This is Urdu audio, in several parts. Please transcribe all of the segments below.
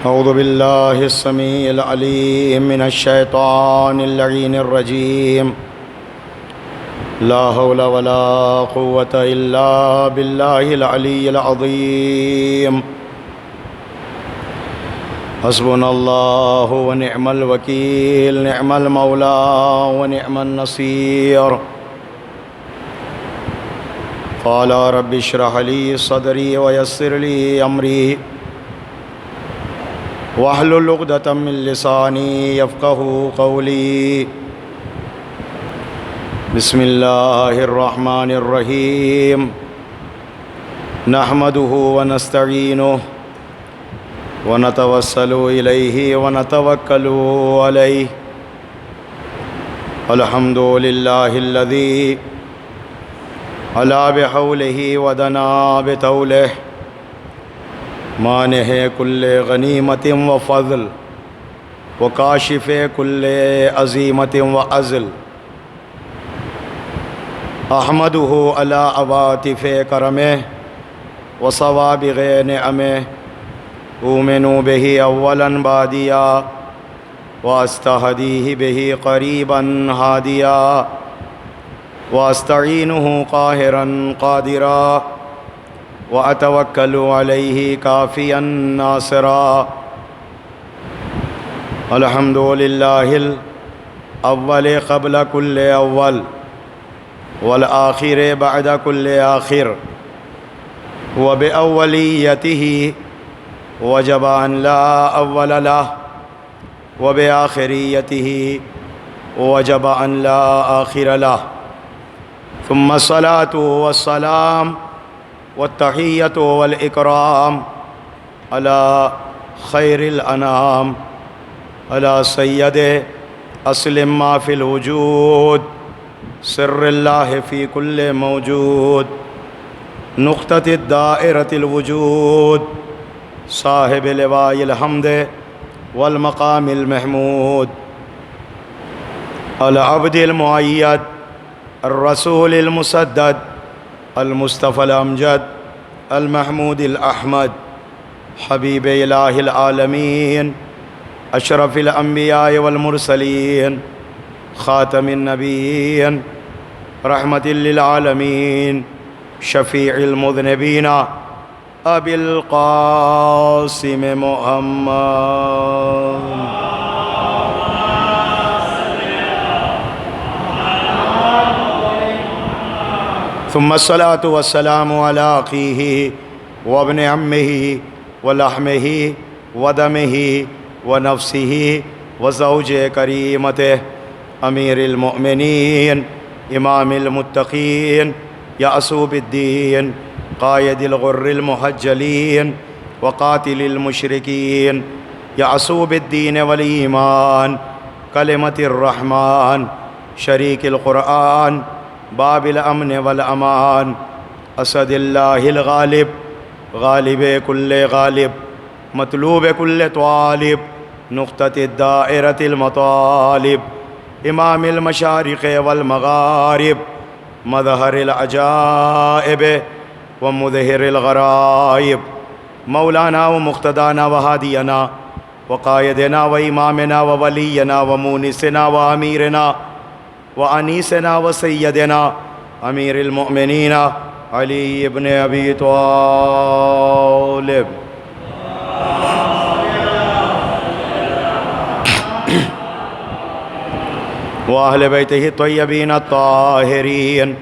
أعوذ بالله السميع العليم من الشيطان اللعين الرجيم. لا حول ولا قوة إلا بالله العلي العظيم. حسبنا الله ونعم الوكيل، نعم المولى ونعم النصير. قال رب اشرح لي صدري ويسر لي أمري واحلل عقدة من لساني يفقهوا قولي. بسم الله الرحمن الرحيم. نحمده ونستعينه ونتوسل إليه ونتوكل عليه. الحمد لله الذي علا بحوله ودنا بطوله، مانح كل غنیمت وفضل وکاشف كل عزیمت وعزل. احمده على عواطف کرمه وصوابغ نعمه، أؤمن به أولا بادیا واستهديه به قریبا هادیا، واستعینه قاہرا قادرا، وأتوكل عليه كافيا ناصرا. الحمد لله الأول قبل كل أول، والآخر بعد كل آخر. وبأوليته وجب أن لا أول له، وبآخريته وجب أن لا آخر له. ثم الصلاة والسلام والتحية والإكرام على خير الأنام، على سيد أصل ما في الوجود، سر الله في كل موجود، نقطة الدائرة الوجود، صاحب لواء الحمد والمقام المحمود، العبد المؤيد، الرسول المسدد، المصطفى الأمجد، المحمود الأحمد، حبيب إله العالمين، أشرف الأنبياء والمرسلين، خاتم النبيين، رحمة للعالمين، شفيع المذنبين، أبي القاسم محمد. ثم الصلاة والسلام على أخيه وابن عمه ولحمه ودمه ونفسه وزوج كريمته، أمير المؤمنين، إمام المتقين، يعصوب الدين، قائد الغر المحجلين، وقاتل المشركين، يعصوب الدين والإيمان، كلمة الرحمن، شريك القرآن، باب الامن والامان، اسد اللہ الغالب، غالب کل غالب، مطلوب کل طالب، نقطة الدائرة المطالب، امام المشارق والمغارب، مظہر العجائب ومظہر الغرائب، مولانا ومقتدانا وہادینا وقائدنا وامامنا وولینا ومونسنا واميرنا وأنيسنا وسيدنا أمير المؤمنين علي بن أبي طالب. وأهل بيته الطيبين الطاهرين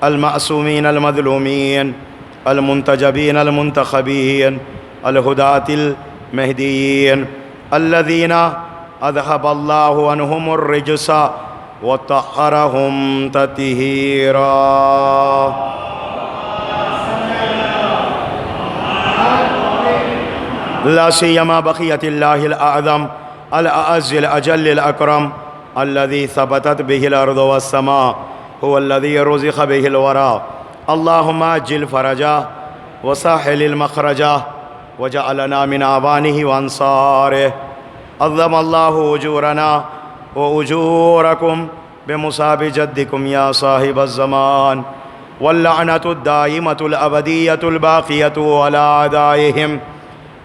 المعصومين المظلومين المنتجبين المنتخبين الهداة المهديين الذين أذهب الله عنهم الرجس وطهرهم تطهيرا. لا سيما بقية الله الأعظم الأعز الأجل الأكرم، الذي ثبتت به الأرض والسماء، هو الذي رزق به الورى. اللهم أجل فرجه وسهل المخرجه، وجعلنا من أعوانه وأنصاره. عظم الله أجورنا وأجوركم بمصاب جدكم يا صاحب الزمان، واللعنة الدائمة الأبدية الباقية على أعدائهم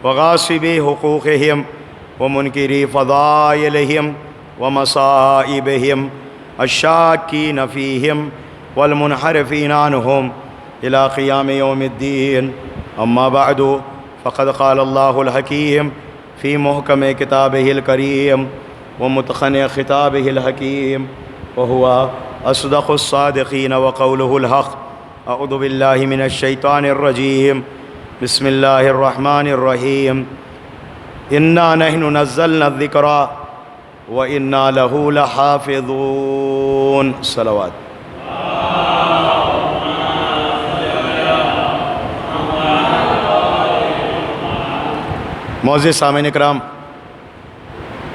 وغاصبي حقوقهم ومنكري فضائلهم ومصائبهم الشاكين فيهم والمنحرفين عنهم إلى قيام يوم الدين. أما بعد فقد قال الله الحكيم في محكم كتابه الكريم ومتقن خطابه الحكيم وهو أصدق الصادقين وقوله الحق. أعوذ بالله من الشيطان الرجيم. بسم الله الرحمن الرحيم. إنا نحن نزلنا الذكر وإنا له لحافظون. صلوات. معزز سامعین اکرام،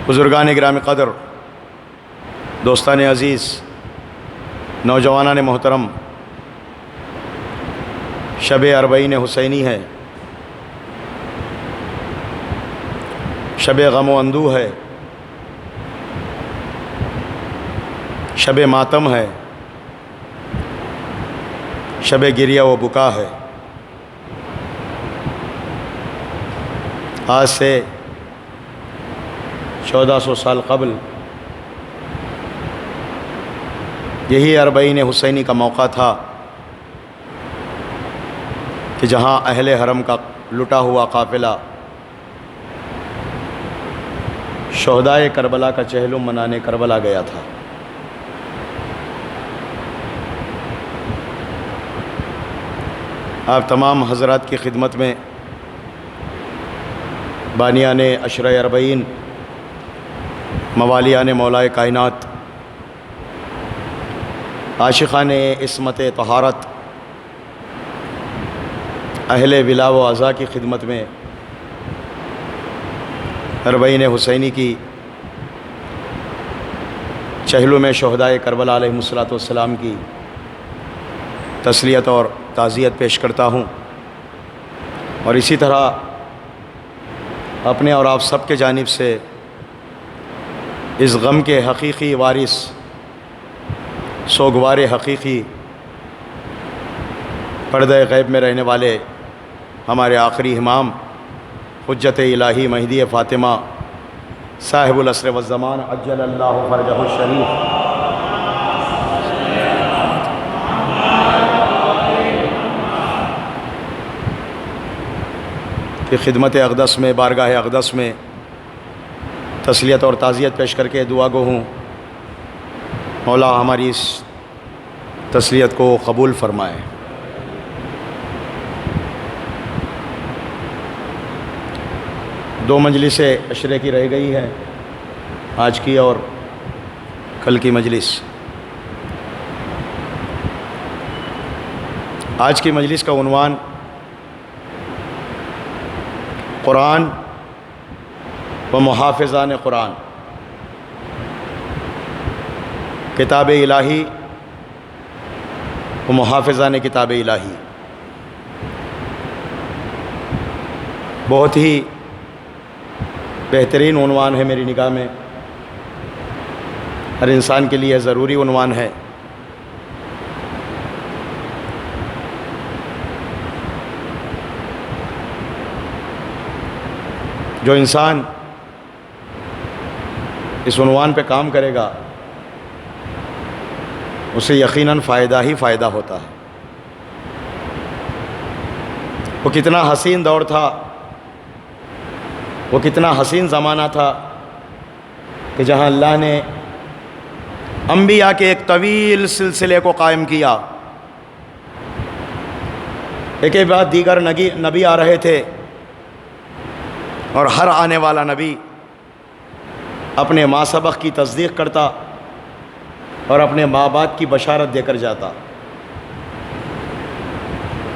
بزرگان گرامی قدر، دوستان عزیز، نوجوانان محترم، شب اربعین حسینی ہے، شب غم و اندوہ ہے، شب ماتم ہے، شب گریہ و بکا ہے. آج سے 1400 سال قبل یہی اربعین حسینی کا موقع تھا کہ جہاں اہل حرم کا لٹا ہوا قافلہ شہدائے کربلا کا چہلم منانے کربلا گیا تھا. آپ تمام حضرات کی خدمت میں بانیان عشرہ اربعین، موالیان مولائے کائنات، عاشقان عصمت طہارت، اہل ولا و عزا کی خدمت میں اربعین حسینی کی چہلم شہدائے کربلا علیہم السلام کی تسلیت اور تعزیت پیش کرتا ہوں. اور اسی طرح اپنے اور آپ سب کے جانب سے اس غم کے حقیقی وارث، سوگوار حقیقی، پردہ غیب میں رہنے والے ہمارے آخری امام حجت الہی مہدی فاطمہ صاحب العصر والزمان عجل اللہ فرجہ الشریف کی خدمت اقدس میں، بارگاہ اقدس میں تسلیت اور تعزیت پیش کر کے دعا گو ہوں مولا ہماری اس تسلیت کو قبول فرمائے. دو مجلسیں عشرے کی رہ گئی ہیں، آج کی اور کل کی مجلس. آج کی مجلس کا عنوان قرآن و محافظان قرآن، کتاب الہی و محافظان کتاب الہی. بہت ہی بہترین عنوان ہے میری نگاہ میں، ہر انسان کے لیے ضروری عنوان ہے. جو انسان اس عنوان پہ کام کرے گا اسے یقیناً فائدہ ہی فائدہ ہوتا ہے. وہ کتنا حسین دور تھا، وہ کتنا حسین زمانہ تھا کہ جہاں اللہ نے انبیاء کے ایک طویل سلسلے کو قائم کیا. ایک کے بعد دیگر نبی آ رہے تھے اور ہر آنے والا نبی اپنے ماں سبق کی تصدیق کرتا اور اپنے ماں باپ کی بشارت دے کر جاتا.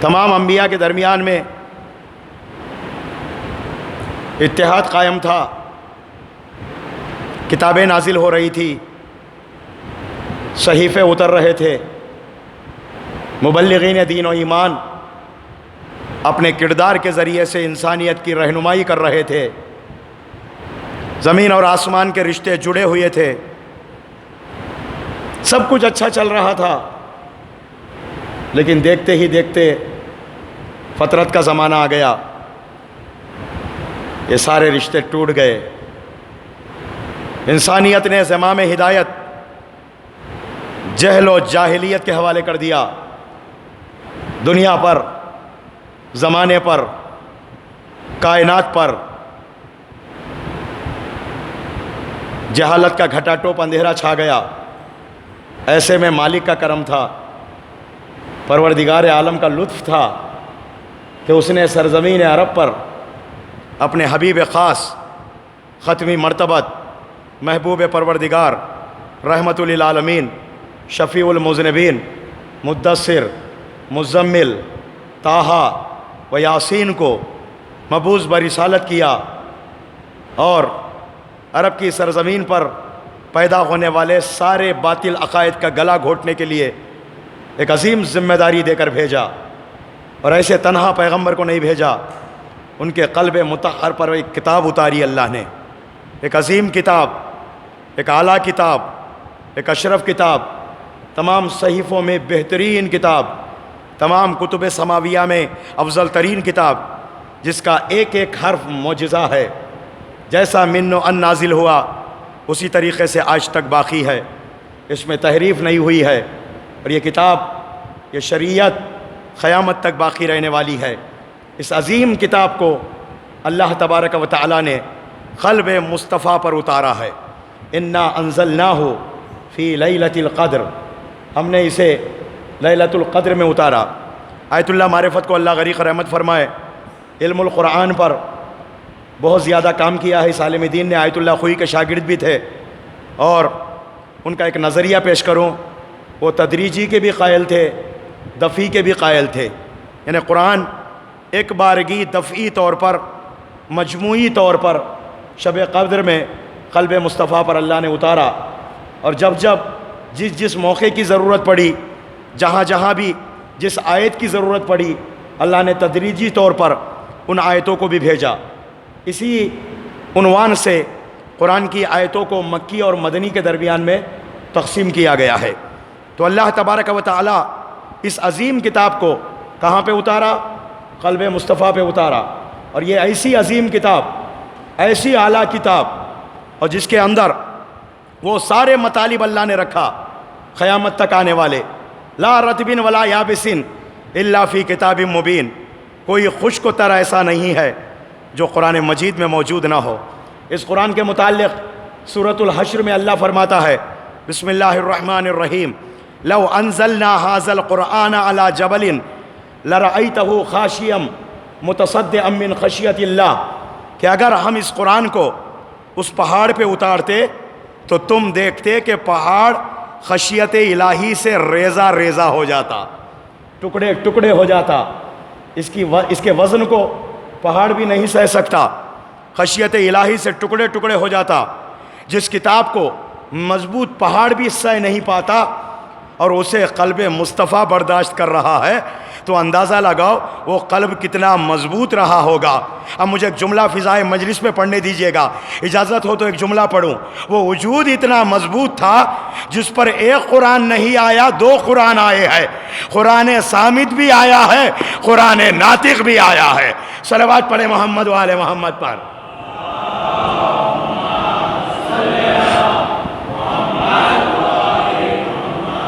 تمام انبیاء کے درمیان میں اتحاد قائم تھا، کتابیں نازل ہو رہی تھی، صحیفے اتر رہے تھے، مبلغین دین و ایمان اپنے کردار کے ذریعے سے انسانیت کی رہنمائی کر رہے تھے، زمین اور آسمان کے رشتے جڑے ہوئے تھے، سب کچھ اچھا چل رہا تھا. لیکن دیکھتے ہی دیکھتے فطرت کا زمانہ آ گیا. یہ سارے رشتے ٹوٹ گئے. انسانیت نے زمام ہدایت جہل و جاہلیت کے حوالے کر دیا. دنیا پر، زمانے پر، کائنات پر جہالت کا گھٹا ٹوپ اندھیرا چھا گیا. ایسے میں مالک کا کرم تھا، پروردگار عالم کا لطف تھا کہ اس نے سرزمین عرب پر اپنے حبیب خاص، ختمی مرتبت، محبوب پروردگار، رحمت للعالمین، شفیع المذنبین، مدثر، مزمل، طٰہٰ و یاسین کو مبعوث برسالت کیا اور عرب کی سرزمین پر پیدا ہونے والے سارے باطل عقائد کا گلا گھونٹنے کے لیے ایک عظیم ذمہ داری دے کر بھیجا. اور ایسے تنہا پیغمبر کو نہیں بھیجا، ان کے قلب مطہر پر ایک کتاب اتاری اللہ نے، ایک عظیم کتاب، ایک اعلیٰ کتاب، ایک اشرف کتاب، تمام صحیفوں میں بہترین کتاب، تمام کتب سماویہ میں افضل ترین کتاب، جس کا ایک ایک حرف معجزہ ہے. جیسا من و ان نازل ہوا اسی طریقے سے آج تک باقی ہے، اس میں تحریف نہیں ہوئی ہے. اور یہ کتاب، یہ شریعت قیامت تک باقی رہنے والی ہے. اس عظیم کتاب کو اللہ تبارک و تعالیٰ نے قلب مصطفیٰ پر اتارا ہے. انا انزلناہ فی لیلۃ القدر، ہم نے اسے لیلۃ القدر میں اتارا. آیت اللہ معرفت کو اللہ غریق رحمت فرمائے. علم القرآن پر بہت زیادہ کام کیا ہے اس عالم دین نے. آیت اللہ خوئی کے شاگرد بھی تھے، اور ان کا ایک نظریہ پیش کروں، وہ تدریجی کے بھی قائل تھے، دفعی کے بھی قائل تھے. یعنی قرآن ایک بارگی دفعی طور پر، مجموعی طور پر شب قدر میں قلب مصطفیٰ پر اللہ نے اتارا. اور جب جب جس موقع کی ضرورت پڑی، جہاں جہاں بھی جس آیت کی ضرورت پڑی، اللہ نے تدریجی طور پر ان آیتوں کو بھی بھیجا. اسی عنوان سے قرآن کی آیتوں کو مکی اور مدنی کے درمیان میں تقسیم کیا گیا ہے. تو اللہ تبارک و تعالی اس عظیم کتاب کو کہاں پہ اتارا؟ قلب مصطفیٰ پہ اتارا. اور یہ ایسی عظیم کتاب، ایسی اعلیٰ کتاب، اور جس کے اندر وہ سارے مطالب اللہ نے رکھا قیامت تک آنے والے. لا رطب ولا یابس الا فی کتاب مبین، کوئی خشک و تر ایسا نہیں ہے جو قرآن مجید میں موجود نہ ہو. اس قرآن کے متعلق سورۃ الحشر میں اللہ فرماتا ہے، بسم اللہ الرحمن الرحیم، لو انزلنا هذا القرآن على جبل لرأيته خاشعا متصدعا من خشیۃ اللہ، کہ اگر ہم اس قرآن کو اس پہاڑ پہ اتارتے تو تم دیکھتے کہ پہاڑ خشیت الہی سے ریزہ ریزہ ہو جاتا، ٹکڑے ٹکڑے ہو جاتا. اس کے وزن کو پہاڑ بھی نہیں سہ سکتا، خشیت الہی سے ٹکڑے ٹکڑے ہو جاتا. جس کتاب کو مضبوط پہاڑ بھی سہ نہیں پاتا اور اسے قلب مصطفیٰ برداشت کر رہا ہے، تو اندازہ لگاؤ وہ قلب کتنا مضبوط رہا ہوگا. اب مجھے ایک جملہ فضائے مجلس میں پڑھنے دیجیے گا، اجازت ہو تو ایک جملہ پڑھوں. وہ وجود اتنا مضبوط تھا جس پر ایک قرآن نہیں آیا، دو قرآن آئے ہیں. قرآن صامت بھی آیا ہے، قرآن ناطق بھی آیا ہے. صلوات پڑھے محمد و آل محمد پر.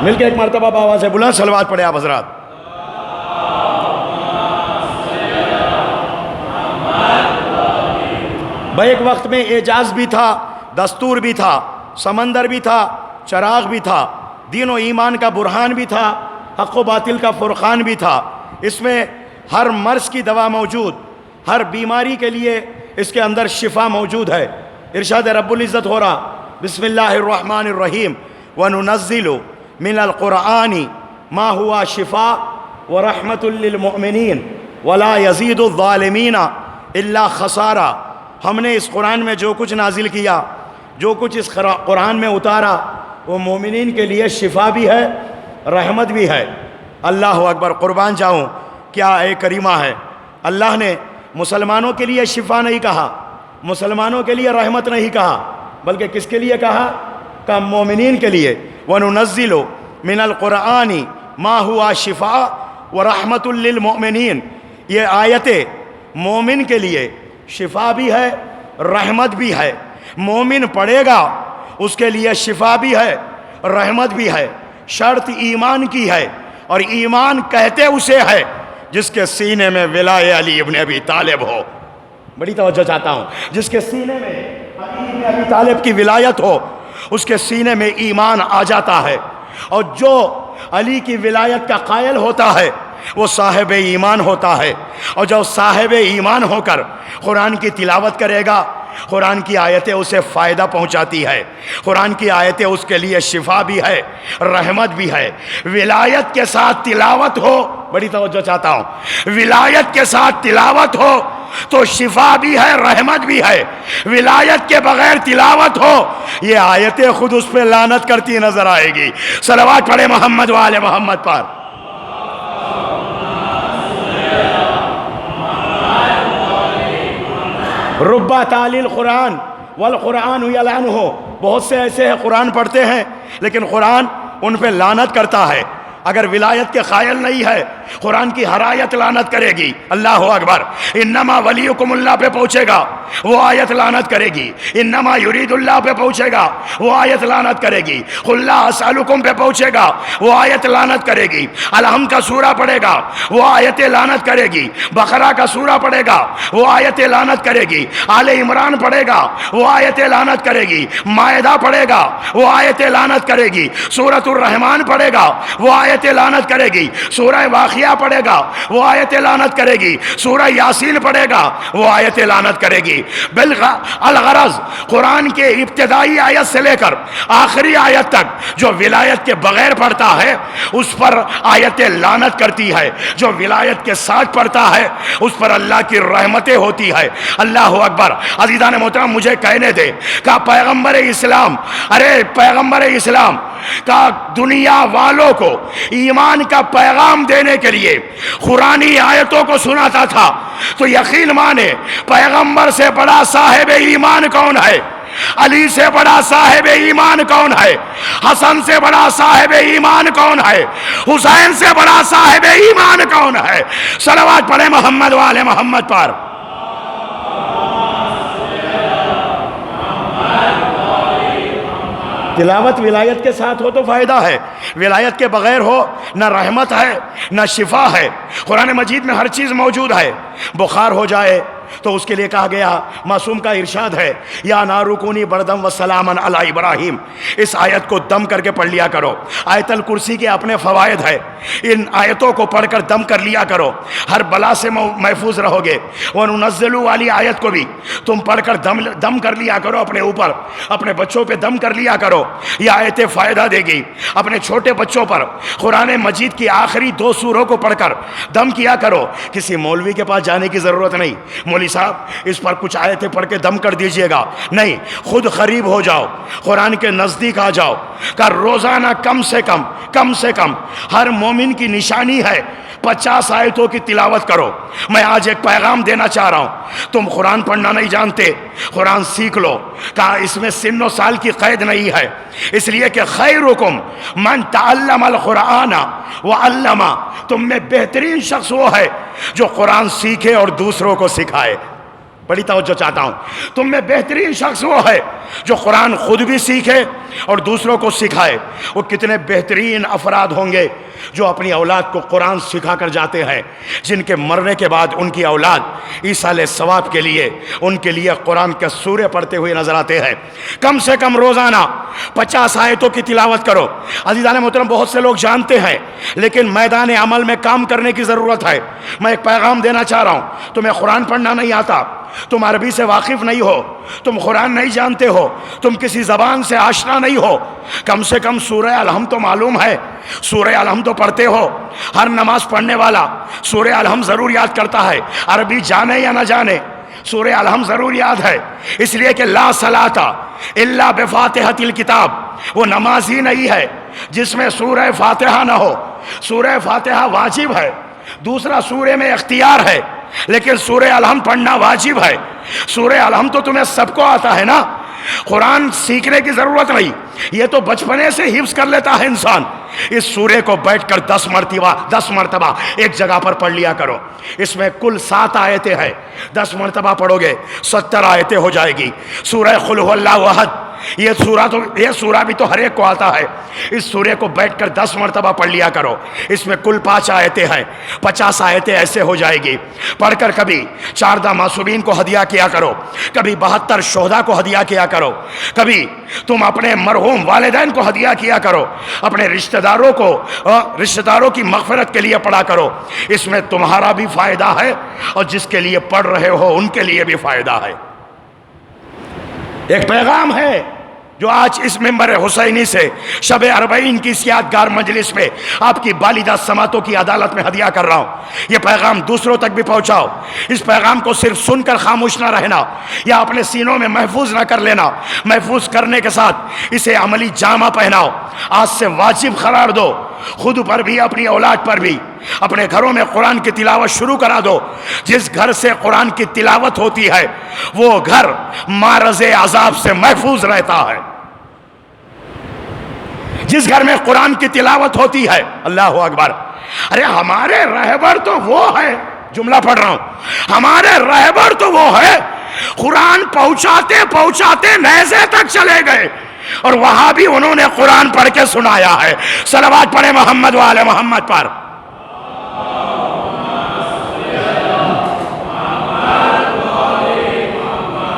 مل کے ایک مرتبہ بآواز بلند صلوات پڑھے آپ حضرات. ایک وقت میں اعجاز بھی تھا، دستور بھی تھا، سمندر بھی تھا، چراغ بھی تھا، دین و ایمان کا برہان بھی تھا، حق و باطل کا فرقان بھی تھا. اس میں ہر مرض کی دوا موجود، ہر بیماری کے لیے اس کے اندر شفا موجود ہے. ارشاد رب العزت ہو رہا، بسم اللہ الرحمن الرحیم، وَنُنَزِّلُ مِنَ الْقُرْآنِ مَا هُوَ شِفَاءٌ وَرَحْمَةٌ لِّلْمُؤْمِنِينَ وَلَا يَزِيدُ الظَّالِمِينَ إِلَّا خَسَارًا. ہم نے اس قرآن میں جو کچھ نازل کیا، جو کچھ اس قرآن میں اتارا، وہ مومنین کے لیے شفا بھی ہے، رحمت بھی ہے. اللہ اکبر، قربان جاؤں، کیا اے کریمہ ہے. اللہ نے مسلمانوں کے لیے شفا نہیں کہا، مسلمانوں کے لیے رحمت نہیں کہا، بلکہ کس کے لیے کہا؟ کہ مومنین کے لیے. وَنُنَزِّلُ مِنَ الْقُرْآنِ مَا هُوَ شِفَاءٌ وَرَحْمَةٌ لِّلْمُؤْمِنِينَ. یہ آیتیں مومن کے لیے شفا بھی ہے، رحمت بھی ہے۔ مومن پڑھے گا اس کے لیے شفا بھی ہے، رحمت بھی ہے۔ شرط ایمان کی ہے، اور ایمان کہتے اسے ہے جس کے سینے میں ولائے علی ابن ابی طالب ہو۔ بڑی توجہ چاہتا ہوں، جس کے سینے میں علی ابن ابی طالب کی ولایت ہو، اس کے سینے میں ایمان آ جاتا ہے۔ اور جو علی کی ولایت کا قائل ہوتا ہے وہ صاحب ایمان ہوتا ہے، اور جو صاحب ایمان ہو کر قرآن کی تلاوت کرے گا، قرآن کی آیتیں اسے فائدہ پہنچاتی ہے، قرآن کی آیتیں اس کے لیے شفا بھی ہے، رحمت بھی ہے۔ ولایت کے ساتھ تلاوت ہو، بڑی توجہ چاہتا ہوں، ولایت کے ساتھ تلاوت ہو تو شفا بھی ہے، رحمت بھی ہے۔ ولایت کے بغیر تلاوت ہو، یہ آیتیں خود اس پہ لعنت کرتی نظر آئے گی۔ صلوات پڑھے محمد و آل محمد پر۔ ربا تالی القرآن والقرآن یلعنہ، بہت سے ایسے ہیں قرآن پڑھتے ہیں لیکن قرآن ان پہ لعنت کرتا ہے۔ اگر ولایت کے قائل نہیں ہے، قرآن کی ہر آیت لعنت کرے گی۔ اللہ اکبر۔ انما ولیکم اللہ پہ پہنچے گا، وہ آیت لعنت کرے گی۔ انما یرید اللہ پہ پہنچے گا، وہ آیت لعنت کرے گی۔ قل لا اسألکم پہ پہنچے گا، وہ آیت لعنت کرے گی۔ الحم کا سورہ پڑھے گا، وہ آیت لعنت کرے گی۔ بقرہ کا سورہ پڑھے گا، وہ آیت لعنت کرے گی۔ آل عمران پڑھے گا، وہ آیت لعنت کرے گی۔ مائدہ پڑھے گا، وہ آیت لعنت کرے گی۔ سورۃ الرحمن پڑھے گا، وہ آیت لعنت کرے گی۔ سورہ واقعہ پڑھے گا، وہ آیت لعنت کرے گی۔ سورہ یاسین پڑھے گا، وہ آیت لعنت کرے گی۔ الغرض قرآن کے ابتدائی آیت سے لے کر آخری آیت تک جو ولایت کے بغیر پڑھتا ہے اس پر آیت لعنت کرتی ہے، جو ولایت کے ساتھ پڑھتا ہے اس پر اللہ کی رحمتیں ہوتی ہے۔ اللہ اکبر۔ عزیزان محترم، مجھے کہنے دے کہ پیغمبر اسلام، پیغمبر اسلام کا دنیا والوں کو ایمان کا پیغام دینے کے لیے قرآنی آیتوں کو سناتا تھا، تو یقین مانے پیغمبر سے بڑا صاحب ایمان کون ہے؟ علی سے بڑا صاحب ایمان کون ہے؟ حسن سے بڑا صاحب ایمان کون ہے؟ حسین سے بڑا صاحب ایمان کون ہے؟ صلوات پڑھے محمد و آل محمد پر۔ تلاوت ولایت کے ساتھ ہو تو فائدہ ہے، ولایت کے بغیر ہو نہ رحمت ہے نہ شفا ہے۔ قرآن مجید میں ہر چیز موجود ہے۔ بخار ہو جائے تو اس کے لیے کہا گیا، معصوم کا ارشاد ہے، یا نارو کونی بردم و سلامن علی ابراہیم۔ اس آیت کو دم کر کے پڑھ لیا کرو۔ آیت الکرسی کے اپنے فوائد ہے، ان آیتوں کو پڑھ کر دم کر لیا کرو، ہر بلا سے محفوظ رہو گے۔ وَنُنَزِّلُ والی آیت کو بھی تم پڑھ کر دم کر لیا کرو اپنے اوپر، اپنے بچوں پہ دم کر لیا کرو، یہ آیتیں فائدہ دے گی۔ اپنے چھوٹے بچوں پر قرآن مجید کی آخری 2 سوروں کو پڑھ کر دم کیا کرو۔ کسی مولوی کے پاس جانے کی ضرورت نہیں، مولوی صاحب اس پر کچھ آیتیں پڑھ کے دم کر دیجئے گا، نہیں، خود قریب ہو جاؤ، قرآن کے نزدیک آ جاؤ کہ روزانہ کم سے کم ہر مومن کی نشانی ہے 50 آیتوں کی تلاوت کرو۔ میں آج ایک پیغام دینا چاہ رہا ہوں، تم قرآن پڑھنا نہیں جانتے، قرآن سیکھ لو، کہا اس میں سن و سال کی قید نہیں ہے، اس لیے کہ خیرکم من تعلم القرآن وعلم، تم میں بہترین شخص وہ ہے جو قرآن سیکھے اور دوسروں کو سکھائے۔ بڑی توجہ چاہتا ہوں، تم میں بہترین شخص وہ ہے جو قرآن خود بھی سیکھے اور دوسروں کو سکھائے۔ وہ کتنے بہترین افراد ہوں گے جو اپنی اولاد کو قرآن سکھا کر جاتے ہیں، جن کے مرنے کے بعد ان کی اولاد ایصال ثواب کے لیے ان کے لیے قرآن کے سورے پڑھتے ہوئے نظر آتے ہیں۔ کم سے کم روزانہ 50 آیتوں کی تلاوت کرو۔ عزیزان محترم، بہت سے لوگ جانتے ہیں لیکن میدان عمل میں کام کرنے کی ضرورت ہے۔ میں ایک پیغام دینا چاہ رہا ہوں، تمہیں قرآن پڑھنا نہیں آتا، تم عربی سے واقف نہیں ہو، تم قرآن نہیں جانتے ہو، تم کسی زبان سے آشنا نہیں ہو، کم سے کم سورہ الحم تو معلوم ہے، سورہ الحم تو پڑھتے ہو۔ ہر نماز پڑھنے والا سورہ الحم ضرور یاد کرتا ہے، عربی جانے یا نہ جانے سورہ الحم ضرور یاد ہے، اس لیے کہ لا صلاۃ الا بفاتحۃ الکتاب، وہ نماز ہی نہیں ہے جس میں سورہ فاتحہ نہ ہو۔ سورہ فاتحہ واجب ہے، دوسرا سورہ میں اختیار ہے، لیکن سورہ الحم پڑھنا واجب ہے۔ سورہ الحم تو تمہیں سب کو آتا ہے نا، قرآن سیکھنے کی ضرورت نہیں، یہ تو بچپنے سے حفظ کر لیتا ہے انسان۔ اس سورے کو بیٹھ کر 10 مرتبہ ایک جگہ پر پڑھ لیا کرو. اس میں کل 7 آیتیں ہیں. 10 مرتبہ پڑھو گے 70 آیتیں ہو جائے گی. سورہ قل هو اللہ احد، یہ سورہ بھی تو ہر ایک کو آتا ہے. اس سورے کو بیٹھ کر 10 مرتبہ پڑھ لیا کرو. اس میں کل 5 آیتیں ہیں. 50 آیتیں ایسے ہو جائے گی. پڑھ کر کبھی 14 معصومین کو ہدیہ کیا کرو، کبھی 72 شہداء کو ہدیہ کیا کرو، کبھی تم اپنے مرحوم والدین کو ہدیہ کیا کرو، اپنے رشتہ داروں کی مغفرت کے لیے پڑھا کرو. اس میں تمہارا بھی فائدہ ہے اور جس کے لیے پڑھ رہے ہو ان کے لیے بھی فائدہ ہے. ایک پیغام ہے جو آج اس ممبر حسینی سے شب اربعین کی اس یادگار مجلس میں آپ کی بالدہ سماعتوں کی عدالت میں ہدیہ کر رہا ہوں. یہ پیغام دوسروں تک بھی پہنچاؤ. اس پیغام کو صرف سن کر خاموش نہ رہنا یا اپنے سینوں میں محفوظ نہ کر لینا. محفوظ کرنے کے ساتھ اسے عملی جامہ پہناؤ. آج سے واجب قرار دو. خود پر بھی، اپنی اولاد پر بھی. اپنے گھروں میں قرآن کی تلاوت شروع کرا دو. جس گھر سے قرآن کی تلاوت ہوتی ہے وہ گھر معرض عذاب سے محفوظ رہتا ہے. جس گھر میں قرآن کی تلاوت ہوتی ہے، اللہ اکبر. ارے ہمارے رہبر تو وہ ہے، جملہ پڑھ رہا ہوں، ہمارے رہبر تو وہ ہے قرآن پہنچاتے پہنچاتے نیزے تک چلے گئے اور وہاں بھی انہوں نے قرآن پڑھ کے سنایا ہے. صلوات پڑھے محمد وآل محمد پر.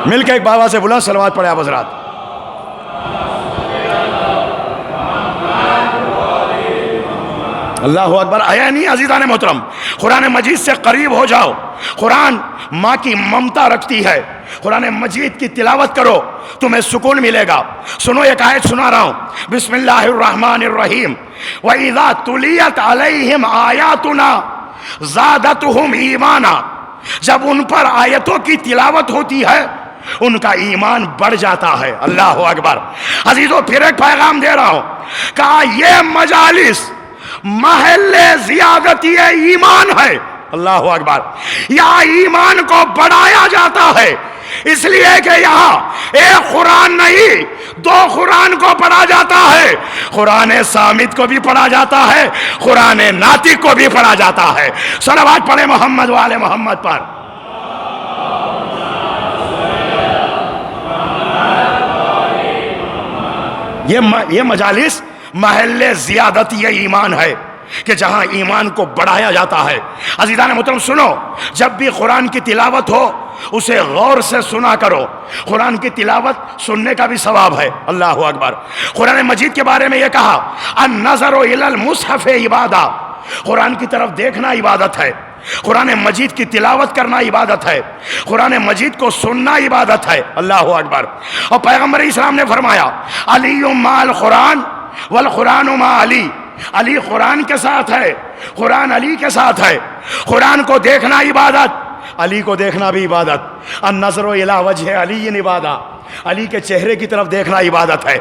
مل کے ایک بابا سے بولا صلوات پڑھے آپ حضرات. اللہ اکبر. آیا نہیں عزیزان محترم، قرآن مجید سے قریب ہو جاؤ. قرآن ماں کی ممتا رکھتی ہے. قرآن مجید کی تلاوت کرو، تمہیں سکون ملے گا. سنو ایک آیت سنا رہا ہوں. بسم اللہ الرحمن الرحیم. وَإِذَا تُلِيَتْ عَلَيْهِمْ آيَاتُنَا زَادَتْهُمْ ایمانا. جب ان پر آیتوں کی تلاوت ہوتی ہے ان کا ایمان بڑھ جاتا ہے. اللہ اکبر. عزیزو پھر ایک پیغام دے رہا ہوں. کہا یہ مجالس محل زیادتی ایمان ہے. اللہ اکبر. یہاں ایمان کو بڑھایا جاتا ہے اس لیے کہ یہاں ایک قرآن نہیں 2 قرآن کو پڑھا جاتا ہے. قرآن صامت کو بھی پڑھا جاتا ہے، قرآن ناطق کو بھی پڑھا جاتا ہے. صلوات پڑھے محمد وآل محمد پر. یہ مجالس محل زیادتی ایمان ہے کہ جہاں ایمان کو بڑھایا جاتا ہے. عزیزان محترم سنو، جب بھی قرآن کی تلاوت ہو اسے غور سے سنا کرو. قرآن کی تلاوت سننے کا بھی ثواب ہے. اللہ اکبر. قرآن مجید کے بارے میں یہ کہا النظر الی المصحف عبادہ. قرآن کی طرف دیکھنا عبادت ہے. قرآن مجید کی تلاوت کرنا عبادت ہے. قرآن مجید کو سننا عبادت ہے. اللہ اکبر. اور پیغمبر اسلام نے فرمایا علی مع القرآن والقرآن مع علی. علی قرآن کے ساتھ ہے، قرآن علی کے ساتھ ہے. قرآن کو دیکھنا عبادت، علی کو دیکھنا بھی عبادت. النظر الی وجہ علی عبادہ. علی کے چہرے کی طرف دیکھنا عبادت ہے،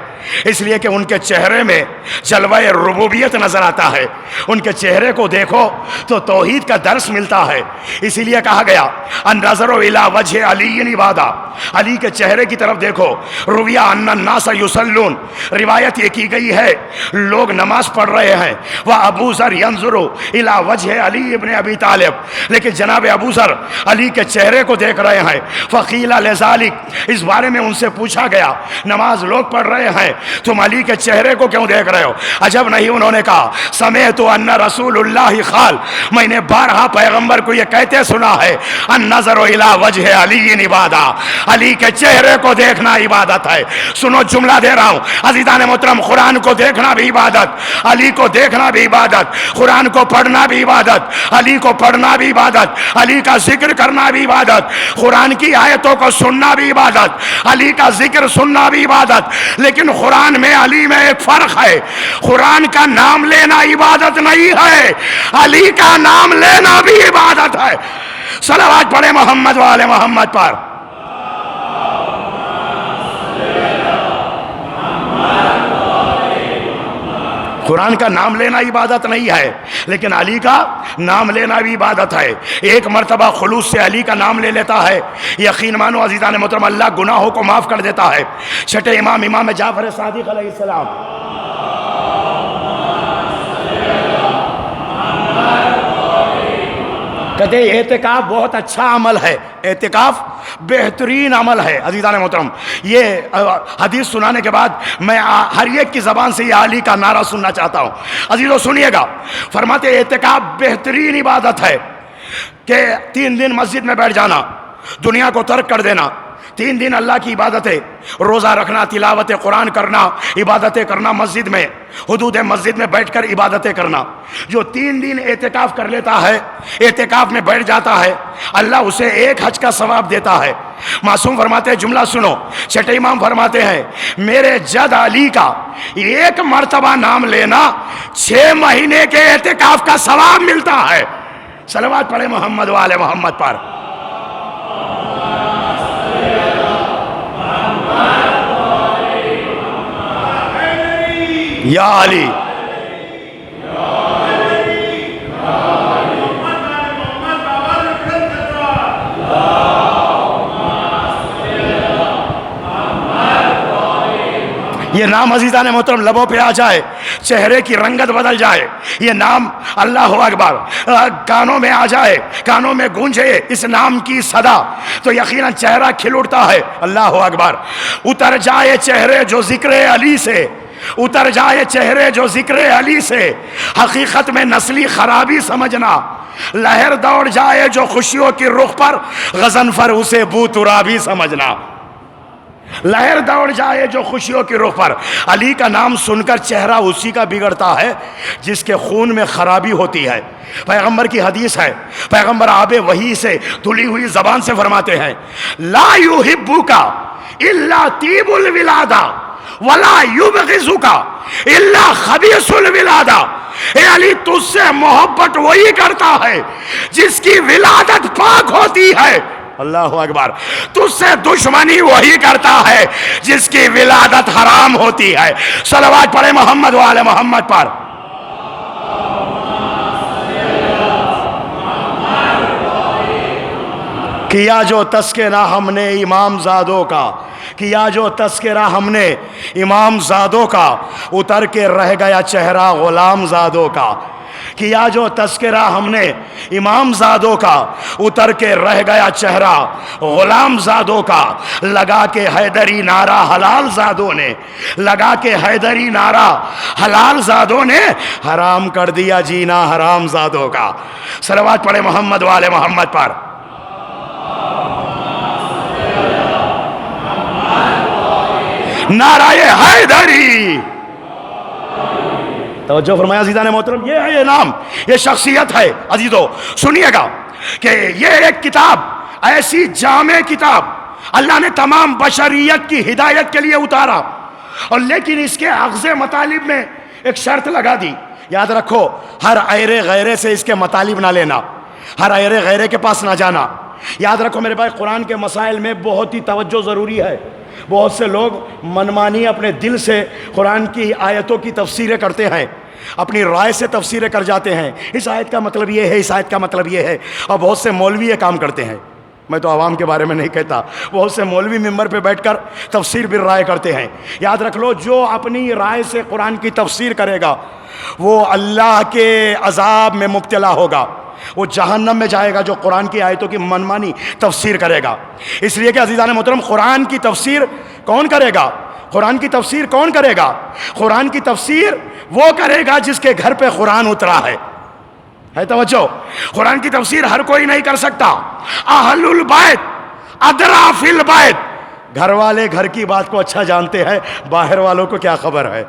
اس لیے کہ ان کے چہرے میں جلوہ ربوبیت نظر آتا ہے. ان کے چہرے کو دیکھو تو توحید کا درس ملتا ہے. اسی لیے کہا گیا النظر الی وجہ علی عبادہ. علی کے چہرے کی طرف دیکھو. رویہ ان الناس یصلون. روایت یہ کی گئی ہے لوگ نماز پڑھ رہے ہیں. وابو ذر ینظر الی وجہ علی ابن ابی طالب. لیکن جناب ابو ذر علی کے چہرے کو دیکھ رہے ہیں. فقیل لذالک. اس بارے میں ان سے پوچھا گیا نماز لوگ پڑھ رہے ہیں تم علی کے چہرے کو کیوں دیکھ رہے ہو؟ عجب نہیں. انہوں نے کہا سمعت ان رسول اللہ قال. میں نے بارہا پیغمبر کو یہ کہتے سنا ہے النظر الی وجہ علی عبادہ. علی کے چہرے کو دیکھنا عبادت ہے. سنو جملہ دے رہا ہوں عزیزان محترم. قرآن کو دیکھنا بھی عبادت، علی کو دیکھنا بھی عبادت، قرآن کو پڑھنا بھی عبادت، علی کو پڑھنا بھی عبادت، علی کا ذکر کرنا بھی عبادت، قرآن کی آیتوں کو سننا بھی عبادت، علی کا ذکر سننا بھی عبادت. لیکن قرآن میں علی میں ایک فرق ہے. قرآن کا نام لینا عبادت نہیں ہے، علی کا نام لینا بھی عبادت ہے. صلوات پڑھے محمد وآل محمد پر. قرآن کا نام لینا عبادت نہیں ہے لیکن علی کا نام لینا بھی عبادت ہے. ایک مرتبہ خلوص سے علی کا نام لے لیتا ہے، یقین مانو عزیزان محترم اللہ گناہوں کو معاف کر دیتا ہے. چھٹے امام جعفر صادق علیہ السلام کہتے ہیں اعتکاف بہت اچھا عمل ہے، اعتکاف بہترین عمل ہے۔ عزیزان محترم، یہ حدیث سنانے کے بعد میں ہر ایک کی زبان سے یہ علی کا نعرہ سننا چاہتا ہوں۔ عزیزو سنیے گا، فرماتے ہیں اعتکاف بہترین عبادت ہے کہ 3 دن مسجد میں بیٹھ جانا، دنیا کو ترک کر دینا، 3 دن اللہ کی عبادتیں، روزہ رکھنا، تلاوت قرآن کرنا، عبادتیں کرنا، مسجد میں حدود مسجد میں بیٹھ کر عبادتیں کرنا۔ جو 3 دن اعتکاف کر لیتا ہے، اعتکاف میں بیٹھ جاتا ہے، اللہ اسے 1 حج کا ثواب دیتا ہے۔ معصوم فرماتے ہیں، جملہ سنو، چھٹے امام فرماتے ہیں، میرے جد علی کا 1 مرتبہ نام لینا 6 مہینے کے اعتکاف کا ثواب ملتا ہے۔ صلوات پڑھے محمد و آل محمد پر۔ یا علی، یہ نام عزیزان محترم لبوں پہ آ جائے، چہرے کی رنگت بدل جائے، یہ نام اللہ اکبر کانوں میں آ جائے، کانوں میں گونجے اس نام کی صدا، تو یقیناً چہرہ کھل اٹھتا ہے۔ اللہ اکبر، اتر جائے چہرے جو ذکر علی سے، اتر جائے چہرے جو ذکر علی سے، حقیقت میں نسلی خرابی سمجھنا، لہر دوڑ جائے جو خوشیوں کی رخ پر، غضنفر اسے بو ترابی سمجھنا۔ لہر دوڑ جائے جو خوشیوں کی رخ پر۔ علی کا نام سن کر چہرہ اسی کا بگڑتا ہے جس کے خون میں خرابی ہوتی ہے۔ پیغمبر کی حدیث ہے، پیغمبر آب وحی سے دھلی ہوئی زبان سے فرماتے ہیں، لا یحبک الا طیب الولادہ ولا یبغضک الا خبیث الولادہ۔ اے علی، تجھ سے محبت وہی کرتا ہے جس کی ولادت پاک ہوتی ہے۔ اللہ اکبر، تجھ سے دشمنی وہی کرتا ہے جس کی ولادت حرام ہوتی ہے۔ صلوات پڑھے محمد و آل محمد پر۔ کیا جو تذکرہ ہم نے امام زادوں کا، کیا جو تذکرہ ہم نے امام زادوں کا، اتر کے رہ گیا چہرہ غلام زادوں کا۔ کیا جو تذکرہ ہم نے امام زادوں کا، اتر کے رہ گیا چہرہ غلام زادوں کا۔ لگا کے حیدری نعرہ حلال زادوں نے، لگا کے حیدری نعرہ حلال زادوں نے، حرام کر دیا جینا حرام زادوں کا۔ صلوات پڑھے محمد و آل محمد پر۔ نعرہ حیدری، توجہ فرمایا عزیزان محترم، یہ ہے یہ نام، یہ شخصیت ہے۔ عزیزو سنیے گا کہ یہ ایک کتاب، ایسی جامع کتاب اللہ نے تمام بشریت کی ہدایت کے لیے اتارا، اور لیکن اس کے اخذ مطالب میں ایک شرط لگا دی۔ یاد رکھو، ہر ایرے غیرے سے اس کے مطالب نہ لینا، ہر ایرے غیرے کے پاس نہ جانا۔ یاد رکھو میرے بھائی، قرآن کے مسائل میں بہت ہی توجہ ضروری ہے۔ بہت سے لوگ منمانی اپنے دل سے قرآن کی آیتوں کی تفسیریں کرتے ہیں، اپنی رائے سے تفسیریں کر جاتے ہیں، اس آیت کا مطلب یہ ہے، اس آیت کا مطلب یہ ہے، اور بہت سے مولوی یہ کام کرتے ہیں۔ میں تو عوام کے بارے میں نہیں کہتا، بہت سے مولوی ممبر پہ بیٹھ کر تفسیر بالرائے کرتے ہیں۔ یاد رکھ لو، جو اپنی رائے سے قرآن کی تفسیر کرے گا وہ اللہ کے عذاب میں مبتلا ہوگا، وہ جہنم میں جائے گا جو قرآن کی آیتوں کی منمانی تفسیر کرے گا۔ اس لیے کہ عزیزان محترم، قرآن کی تفسیر کون کرے گا؟ قرآن کی تفسیر کون کرے گا؟ قرآن کی تفسیر وہ کرے گا جس کے گھر پہ قرآن اترا ہے توجہ، قرآن کی تفسیر ہر کوئی نہیں کر سکتا۔ اہل البیت ادری فی البیت، گھر والے گھر کی بات کو اچھا جانتے ہیں، باہر والوں کو کیا خبر ہے؟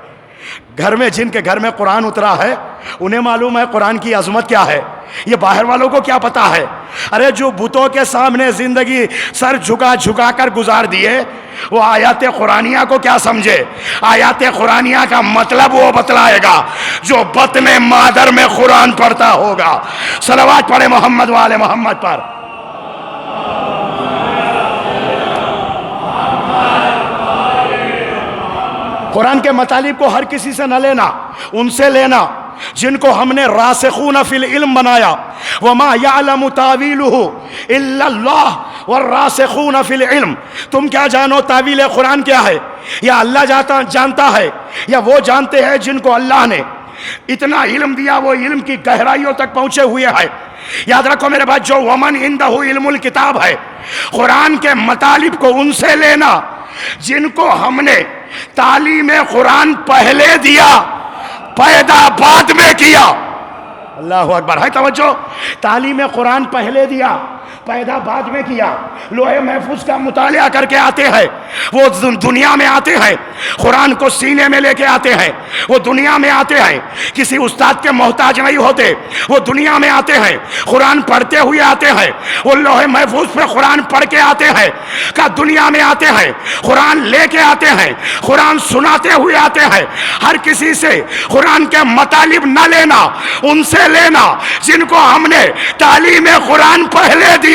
گھر میں جن کے گھر میں قرآن اترا ہے انہیں معلوم ہے قرآن کی عظمت کیا ہے، یہ باہر والوں کو کیا پتا ہے؟ ارے جو بتوں کے سامنے زندگی سر جھکا جھکا کر گزار دیے، وہ آیات قرآنیہ کو کیا سمجھے؟ آیات قرآنیہ کا مطلب وہ بتلائے گا جو بطن مادر میں قرآن پڑھتا ہوگا۔ صلوات پڑھے محمد و آل محمد پر۔ قرآن کے مطالب کو ہر کسی سے نہ لینا، ان سے لینا جن کو ہم نے راسخون فی العلم بنایا۔ وما یعلم تاویلہ الا اللہ والراسخون فی العلم۔ تم کیا جانو تاویل قرآن کیا ہے؟ یا اللہ جانتا ہے، یا وہ جانتے ہیں جن کو اللہ نے اتنا علم دیا وہ علم کی گہرائیوں تک پہنچے ہوئے ہیں. یاد رکھو میرے بھائی، جو ومن عندہ علم الکتاب ہے، قرآن کے مطالب کو ان سے لینا جن کو ہم نے تعلیم قرآن پہلے دیا، پیدا بعد میں کیا. اللہ اکبر. ہے توجہ؟ تعلیم قرآن پہلے دیا، پیدا بعد میں کیا. لوح محفوظ کا مطالعہ کر کے آتے ہیں، وہ دنیا میں آتے ہیں، قرآن کو سینے میں لے کے آتے ہیں، وہ دنیا میں آتے ہیں، کسی استاد کے محتاج نہیں ہوتے، وہ دنیا میں آتے ہیں، قرآن پڑھتے ہوئے آتے ہیں، وہ لوح محفوظ پہ قرآن پڑھ کے آتے ہیں، کا دنیا میں آتے ہیں، قرآن لے کے آتے ہیں، قرآن سناتے ہوئے آتے ہیں. ہر کسی سے قرآن کے مطالب نہ لینا، ان سے لینا جن کو ہم نے تعلیم قرآن پہلے دیا،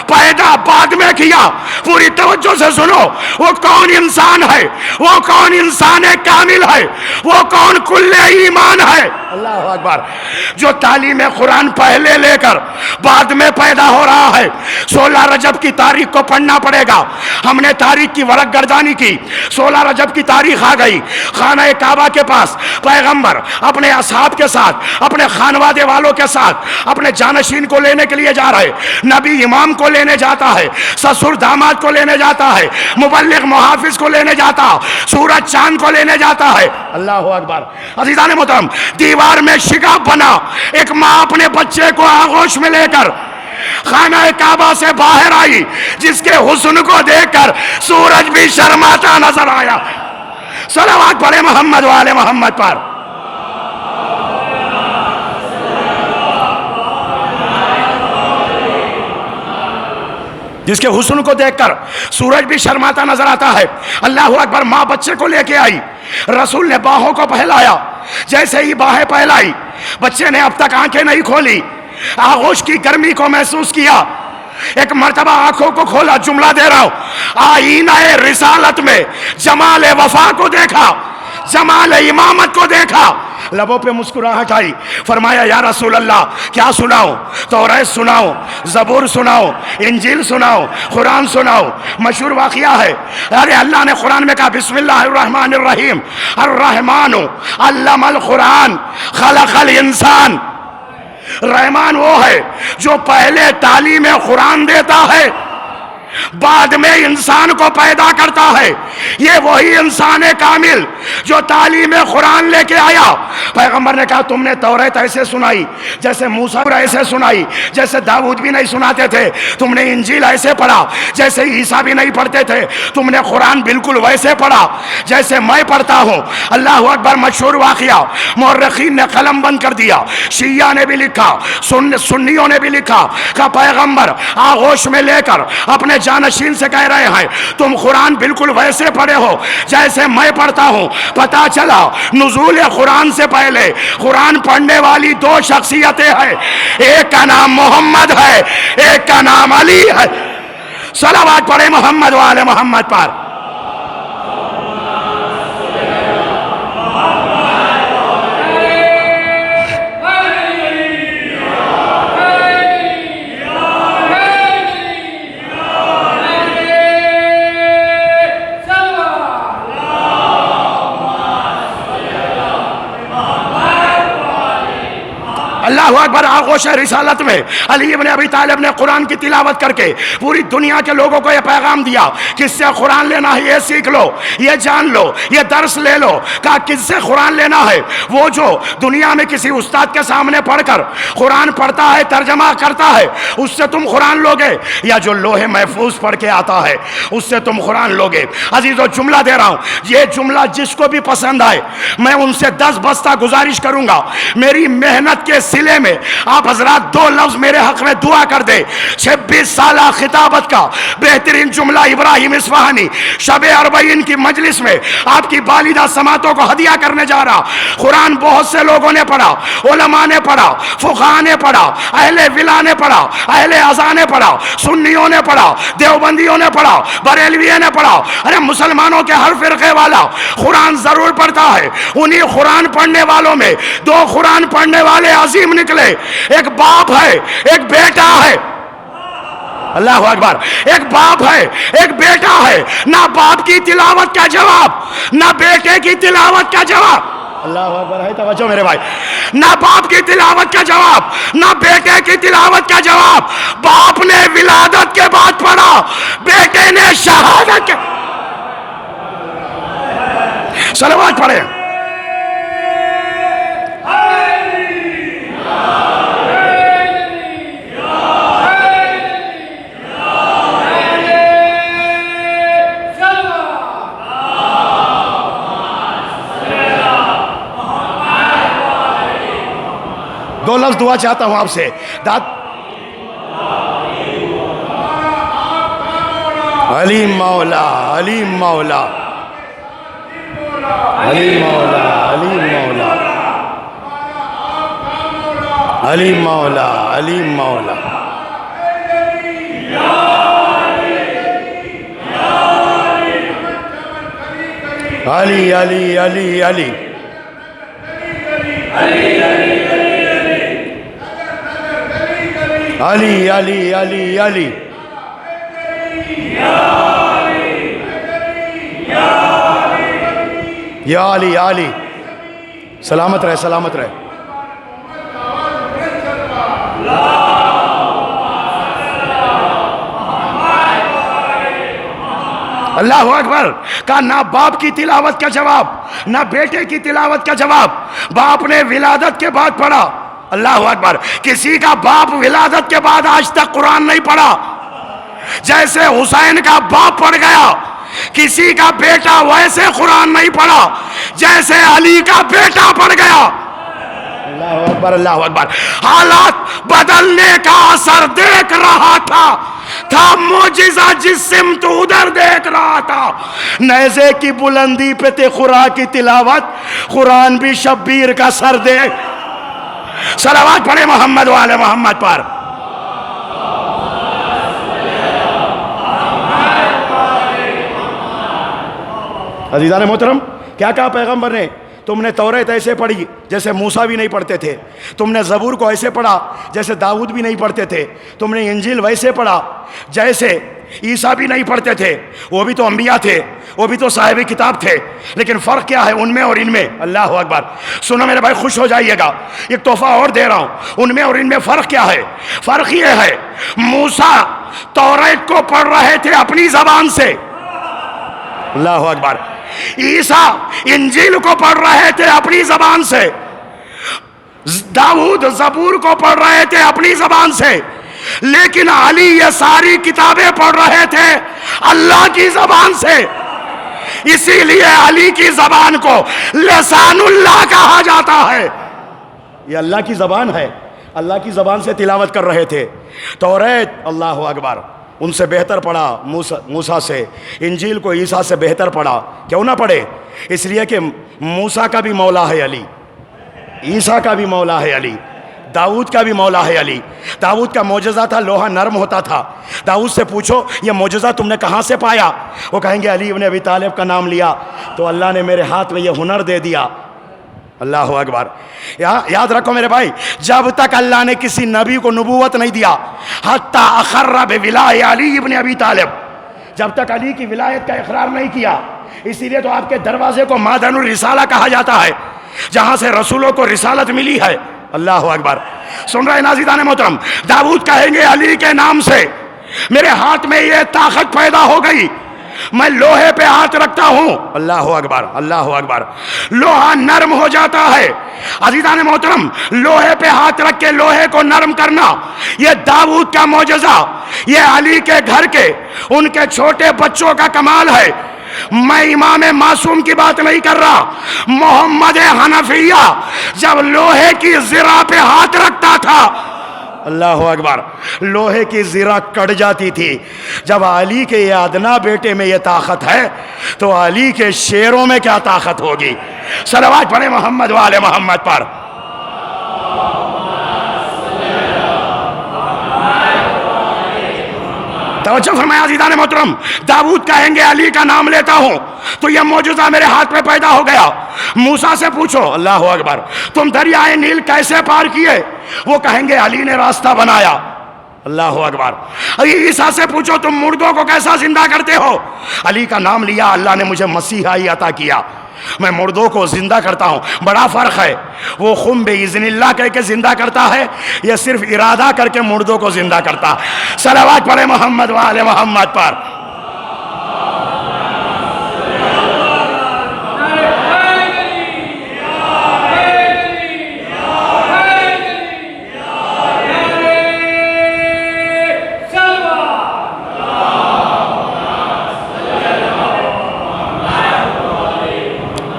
پیدا بعد میں کیا. پوری توجہ سے سنو، وہ کون انسان ہے؟ وہ کون انسان کامل ہے؟ وہ کون کل ایمان ہے؟ اللہ اکبر. جو تعلیم قرآن پہلے لے کر بعد میں پیدا ہو رہا ہے. 16 رجب کی تاریخ کو پڑھنا پڑے گا. ہم نے تاریخ کی ورق گردانی کی. 16 رجب کی تاریخ آ گئی. خانہ کعبہ کے پاس پیغمبر اپنے اصحاب کے ساتھ، اپنے خانوادے والوں کے ساتھ اپنے جانشین کو لینے کے لیے جا رہے. نبی امام کو لینے جاتا ہے، سسر داماد کو لینے جاتا ہے، مبلغ محافظ کو لینے جاتا، سورج چاند کو لینے جاتا ہے. اللہ اکبر. عزیزان محترم، دیوار میں شگاف بنا، ایک ماں اپنے بچے کو آغوش میں لے کر خانہ کعبہ سے باہر آئی، جس کے حسن کو دیکھ کر سورج بھی شرماتا نظر آیا. صلوات پڑھے محمد والے محمد پر. جس کے حسن کو دیکھ کر سورج بھی شرماتا نظر آتا ہے. اللہ اکبر. ماں بچے کو لے کے آئی، رسول نے باہوں کو پہلایا. جیسے ہی باہیں پہلائی، بچے نے اب تک آنکھیں نہیں کھولی، آغوش کی گرمی کو محسوس کیا. ایک مرتبہ آنکھوں کو کھولا. جملہ دے رہا ہوں، آئینہ رسالت میں جمال وفا کو دیکھا، جمال امامت کو دیکھا. لبوں پہ مسکراہٹ آئی. فرمایا یا رسول اللہ کیا سناؤں؟ توریت سناؤں، زبور سناؤں، انجیل سناؤں، قرآن سناؤں؟ مشہور واقعہ ہے. ارے اللہ نے قرآن میں کہا بسم اللہ الرحمن الرحیم، الرحمن علم القرآن خلق الانسان. رحمان وہ ہے جو پہلے تعلیم قرآن دیتا ہے، بعد میں انسان کو پیدا کرتا ہے. یہ وہی انسان کامل جو تعلیم قرآن لے کے آیا. پیغمبر نے کہا تم نے توریت ایسے سنائی جیسے موسیٰ ایسے سنائی، جیسے داؤد بھی نہیں سناتے تھے. تم نے انجیل ایسے پڑھا جیسے عیسیٰ بھی نہیں پڑھتے تھے. تم نے قرآن بالکل ویسے پڑھا جیسے میں پڑھتا ہوں. اللہ اکبر. مشہور واقعہ، مورخین نے قلم بند کر دیا، شیعہ نے بھی لکھا، سنیوں نے بھی لکھا کہ پیغمبر آغوش میں لے کر اپنے جانشین سے کہہ رہے ہیں تم قرآن بالکل ویسے پڑھے ہو جیسے میں پڑھتا ہوں. پتا چلا نزول قرآن سے پہلے قرآن پڑھنے والی دو شخصیتیں ہیں، ایک کا نام محمد ہے، ایک کا نام علی ہے. صلوات پڑھے محمد والے محمد پر. اللہ اکبر. آغوش رسالت میں علی ابن ابی طالب نے قرآن کی تلاوت کر کے پوری دنیا کے لوگوں کو یہ پیغام دیا، کس سے قرآن لینا ہے یہ سیکھ لو، یہ جان لو، یہ درس لے لو. کہا کس سے قرآن لینا ہے؟ وہ جو دنیا میں کسی استاد کے سامنے پڑھ کر قرآن پڑھتا ہے، ترجمہ کرتا ہے، اس سے تم قرآن لوگے، یا جو لوح محفوظ پڑھ کے آتا ہے اس سے تم قرآن لوگے. عزیزو جملہ دے رہا ہوں، یہ جملہ جس کو بھی پسند آئے میں ان سے 10 بستہ گزارش کروں گا، میری محنت کے سلے میں آپ حضرات 2 لفظ میرے حق میں دعا کر دے. 26 سالہ خطابت کا بہترین جملہ ابراہیم اصفہانی شب 40 کی مجلس میں آپ کی والدہ سماعتوں کو ہدیہ کرنے جا رہا. قرآن بہت سے لوگوں نے پڑھا، علماء نے پڑھا، فقہاء نے پڑھا، اہل ولا نے پڑھا، اہل ازاں نے پڑھا، سنیوں نے پڑھا، دیوبندیوں نے پڑھا، بریلویوں نے پڑھا. ارے مسلمانوں کے ہر فرقے والا قرآن ضرور پڑھتا ہے. انہی قرآن پڑھنے والوں میں 2 قرآن پڑھنے والے عظیم نکلے. ایک باپ ہے، ایک بیٹا ہے. اللہ اکبر. ایک باپ ہے، ایک بیٹا ہے. نہ باپ کی تلاوت کا جواب، نہ بیٹے کی تلاوت کا جواب. اللہ اکبر ہے توجہ میرے بھائی. نہ باپ کی تلاوت کا جواب، نہ بیٹے کی تلاوت کا جواب. باپ نے ولادت کے بعد پڑھا، بیٹے نے شہادت کے. صلوات پڑھیں. دو لفظ دعا چاہتا ہوں آپ سے. علی مولا علی مولا علی مولا علی مولا علی مولا علی مولا علی علی علی علی علی علی علی علی یا علی علی. سلامت رہے سلامت رہے. اللہ اکبر. کہا نہ باپ کی تلاوت کا جواب، نہ بیٹے کی تلاوت کا جواب. باپ نے ولادت کے بعد پڑھا. اللہ اکبر. کسی کا باپ ولادت کے بعد آج تک قرآن نہیں پڑھا. جیسے حسین کا باپ پڑھ گیا، کسی کا بیٹا ویسے قرآن نہیں پڑھا جیسے علی کا بیٹا پڑھ گیا. اللہ اکبر اللہ اکبر. حالات بدلنے کا اثر دیکھ رہا تھا معجزہ جس سمت ادھر دیکھ رہا تھا. نیزے کی بلندی پہ تھے قرآن کی تلاوت، قرآن بھی شبیر کا سر دے. صلوات پڑھے محمد والے محمد پر. عزیزان محترم، کیا کہا پیغمبر نے؟ تم نے توریت ایسے پڑھی جیسے موسیٰ بھی نہیں پڑھتے تھے. تم نے زبور کو ایسے پڑھا جیسے داؤد بھی نہیں پڑھتے تھے. تم نے انجیل ویسے پڑھا جیسے عیسیٰ بھی نہیں پڑھتے تھے. وہ بھی تو انبیاء تھے، وہ بھی تو صاحب کتاب تھے. لیکن فرق کیا ہے ان میں اور ان میں؟ اللہ اکبر. سنو میرے بھائی، خوش ہو جائیے گا، ایک تحفہ اور دے رہا ہوں. ان میں اور ان میں فرق کیا ہے؟ فرق یہ ہے، موسیٰ توریت کو پڑھ رہے تھے اپنی زبان سے. اللہ اکبر. عیسیٰ انجیل کو پڑھ رہے تھے اپنی زبان سے. داؤد زبور کو پڑھ رہے تھے اپنی زبان سے. لیکن علی یہ ساری کتابیں پڑھ رہے تھے اللہ کی زبان سے. اسی لیے علی کی زبان کو لسان اللہ کہا جاتا ہے. یہ اللہ کی زبان ہے، اللہ کی زبان سے تلاوت کر رہے تھے. توریت اللہ اکبر ان سے بہتر پڑھا موسیٰ سے. انجیل کو عیسیٰ سے بہتر پڑھا. کیوں نہ پڑھے؟ اس لیے کہ موسیٰ کا بھی مولا ہے علی، عیسیٰ کا بھی مولا ہے علی، داؤد کا بھی مولا ہے علی. داؤد کا معجزہ تھا لوہا نرم ہوتا تھا. داؤد سے پوچھو یہ معجزہ تم نے کہاں سے پایا؟ وہ کہیں گے علی ابن ابی طالب کا نام لیا تو اللہ نے میرے ہاتھ میں یہ ہنر دے دیا. اللہ اکبر. یاد رکھو میرے بھائی، جب تک اللہ نے کسی نبی کو نبوت نہیں دیا، حتی اخر بولایۃ علی ابن ابی طالب، جب تک علی کی ولایت کا اقرار نہیں کیا. اسی لیے تو آپ کے دروازے کو مادن الرسالہ کہا جاتا ہے، جہاں سے رسولوں کو رسالت ملی ہے. اللہ اکبر. سن رہے ناظرین محترم، داؤد کہیں گے علی کے نام سے میرے ہاتھ میں یہ طاقت پیدا ہو گئی، میں لوہے پہ ہاتھ رکھتا ہوں. اللہ اکبر اللہ اکبر. لوہا نرم ہو جاتا ہے. عزیزان محترم، لوہے پہ ہاتھ رکھ کے لوہے کو نرم کرنا یہ داؤد کا معجزہ، یہ علی کے گھر کے ان کے چھوٹے بچوں کا کمال ہے. میں امام معصوم کی بات نہیں کر رہا. محمد حنفیہ جب لوہے کی زرہ پہ ہاتھ رکھتا تھا، اللہ اکبر، لوہے کی زرہ کٹ جاتی تھی. جب علی کے یہ ادنا بیٹے میں یہ طاقت ہے تو علی کے شیروں میں کیا طاقت ہوگی؟ صلوات پڑھے محمد والے محمد پر. توجہ فرمایا عزیزان محترم. داؤد کہیں گے علی کا نام لیتا ہوں تو یہ معجزہ میرے ہاتھ میں پیدا ہو گیا. موسیٰ سے پوچھو اللہ اکبر تم دریائے نیل کیسے پار کیے؟ وہ کہیں گے علی نے راستہ بنایا. اللہ اکبر. ابھی عیسیٰ سے پوچھو تم مردوں کو کیسا زندہ کرتے ہو؟ علی کا نام لیا، اللہ نے مجھے مسیحائی عطا کیا، میں مردوں کو زندہ کرتا ہوں. بڑا فرق ہے، وہ خم باذن اللہ کہہ کے زندہ کرتا ہے، یہ صرف ارادہ کر کے مردوں کو زندہ کرتا. صلوات پڑھے محمد و آل محمد پر.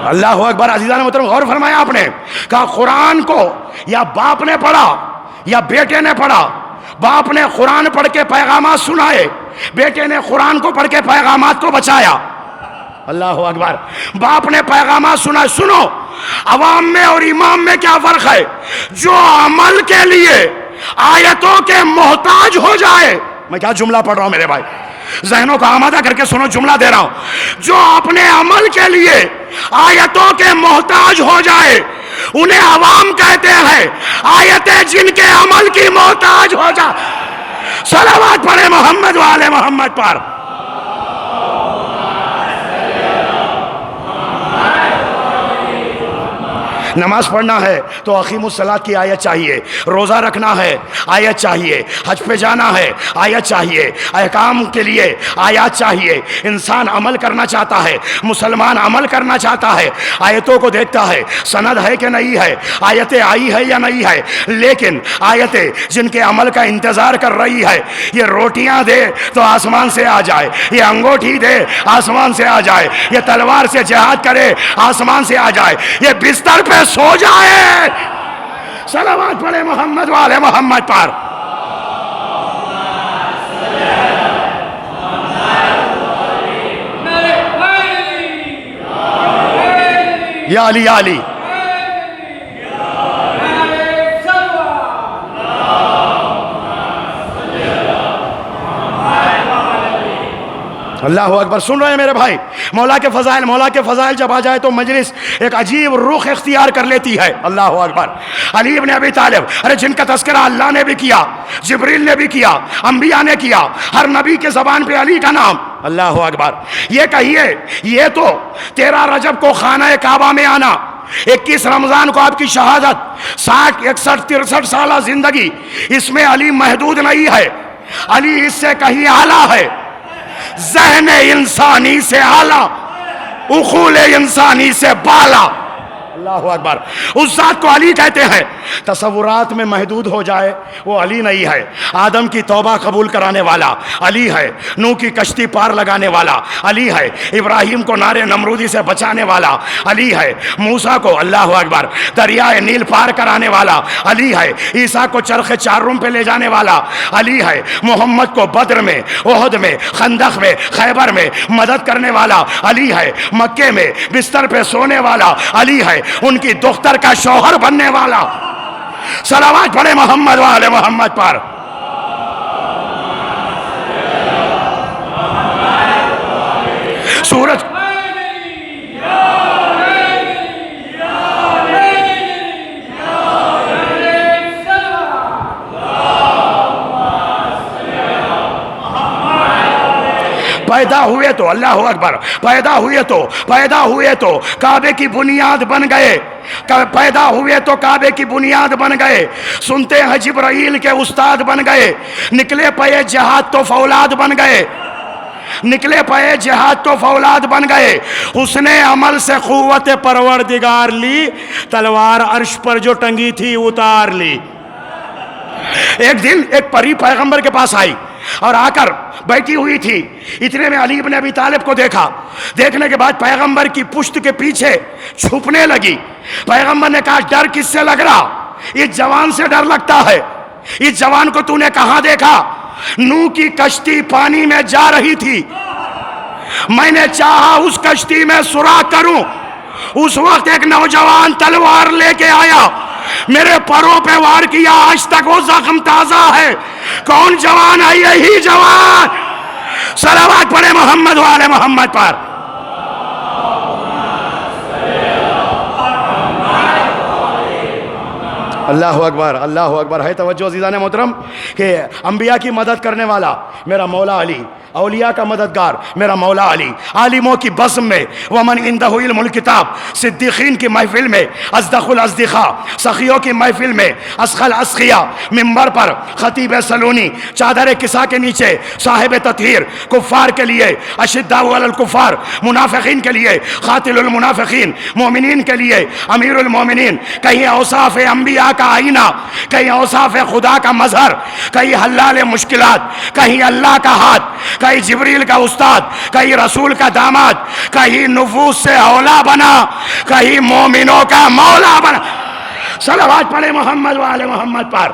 اللہ اکبر. عزیزان محترم غور فرمایا آپ نے، کہا قرآن کو یا باپ نے پڑھا یا بیٹے نے پڑھا. باپ نے قرآن پڑھ کے پیغامات سنائے، بیٹے نے قرآن کو پڑھ کے پیغامات کو بچایا. اللہ اکبر. باپ نے پیغامات سنائے. سنو، عوام میں اور امام میں کیا فرق ہے؟ جو عمل کے لیے آیتوں کے محتاج ہو جائے. میں کیا جملہ پڑھ رہا ہوں میرے بھائی، ذہنوں کو آمادہ کر کے سنو، جملہ دے رہا ہوں. جو اپنے عمل کے لیے آیتوں کے محتاج ہو جائے انہیں عوام کہتے ہیں. آیتیں جن کے عمل کی محتاج ہو جائے. صلوات پڑھے محمد و آل محمد پر. نماز پڑھنا ہے تو اقیموا الصلاۃ کی آیت چاہیے، روزہ رکھنا ہے آیت چاہیے، حج پہ جانا ہے آیت چاہیے، احکام کے لیے آیات چاہیے. انسان عمل کرنا چاہتا ہے، مسلمان عمل کرنا چاہتا ہے، آیتوں کو دیکھتا ہے سند ہے کہ نہیں ہے، آیتیں آئی ہے یا نہیں ہے. لیکن آیتیں جن کے عمل کا انتظار کر رہی ہے، یہ روٹیاں دے تو آسمان سے آ جائے، یہ انگوٹھی دے آسمان سے آ جائے، یہ تلوار سے جہاد کرے آسمان سے آ جائے، یہ بستر پہ سو جائے. صلوات پڑھے محمد و آل محمد پر. یا علی یا علی. اللہ اکبر. سن رہے ہیں میرے بھائی، مولا کے فضائل جب آ جائے تو مجلس ایک عجیب رخ اختیار کر لیتی ہے. اللہ اکبر. علی ابن ابی طالب، ارے جن کا تذکرہ اللہ نے بھی کیا، جبریل نے بھی کیا، انبیاء نے کیا، ہر نبی کے زبان پہ علی کا نام. اللہ اکبر. یہ کہیے، یہ تو 13 رجب کو خانہ کعبہ میں آنا، 21 رمضان کو آپ کی شہادت، 60 61 63 سالہ زندگی، اس میں علی محدود نہیں ہے. علی اس سے کہیں اعلیٰ ہے، ذہن انسانی سے اعلیٰ، عقول انسانی سے بالا. اللہ اکبر. اس ذات کو علی کہتے ہیں. تصورات میں محدود ہو جائے وہ علی نہیں ہے. آدم کی توبہ قبول کرانے والا علی ہے، نوح کی کشتی پار لگانے والا علی ہے، ابراہیم کو نار نمرودی سے بچانے والا علی ہے، موسیٰ کو اللہ اکبر دریائے نیل پار کرانے والا علی ہے، عیسیٰ کو چرخ چارم پہ لے جانے والا علی ہے، محمد کو بدر میں، احد میں، خندق میں، خیبر میں مدد کرنے والا علی ہے، مکے میں بستر پہ سونے والا علی ہے، ان کی دختر کا شوہر بننے والا. صلوات پڑھے محمد و آل محمد پر. سورج پیدا ہوئے تو اللہ اکبر، پیدا ہوئے تو کعبے کی بنیاد بن گئے، پیدا ہوئے تو کعبے کی بنیاد بن گئے، سنتے ہیں جبرائیل کے استاد بن گئے، نکلے پئے جہاد تو فولاد بن گئے، نکلے پئے جہاد تو فولاد بن گئے. حسن عمل سے قوت پروردگار لی، تلوار عرش پر جو ٹنگی تھی اتار لی. ایک دن ایک پری پیغمبر کے پاس آئی اور آ کر بیٹھی ہوئی تھی. اتنے میں علی ابن ابی طالب کو دیکھا. دیکھنے کے بعد پیغمبر کی پشت کے پیچھے چھپنے لگی. پیغمبر نے کہا ڈر کس سے لگ رہا؟ اس جوان سے ڈر لگتا ہے. اس جوان کو تو نے کہاں دیکھا؟ نوح کی کشتی پانی میں جا رہی تھی، میں نے چاہا اس کشتی میں سوراخ کروں. اس وقت ایک نوجوان تلوار لے کے آیا، میرے پروں پہ وار کیا، آج تک وہ زخم تازہ ہے. کون جوان ہے؟ یہی جوان. صلوات پڑھے محمد و آل محمد پر. اللہ اکبر، اللہ اکبر. ہے توجہ عزیزان محترم کہ انبیاء کی مدد کرنے والا میرا مولا علی، اولیاء کا مددگار میرا مولا علی، عالموں کی بزم میں، ومن عنده علم الکتاب، صدیقین کی محفل میں، اصدق الاصدقاء، سخیوں کی محفل میں، اسخل اسخیاء، ممبر پر خطیب سلونی، چادر کسا کے نیچے صاحب تطہیر، کفار کے لیے اشداء علی الکفار، منافقین کے لیے قاتل المنافقین، مومنین کے لیے امیر المومنین. کہیں اوصاف انبیاء کا آئینہ، کہیں اوصاف خدا کا مظہر، کہیں حلال مشکلات، کہیں اللہ کا ہاتھ، کہیں جبریل کا استاد، کہیں رسول کا داماد، کہیں نفوس سے اولا بنا، کہیں مومنوں کا مولا بنا. صلوات پڑھے محمد و آل محمد پر.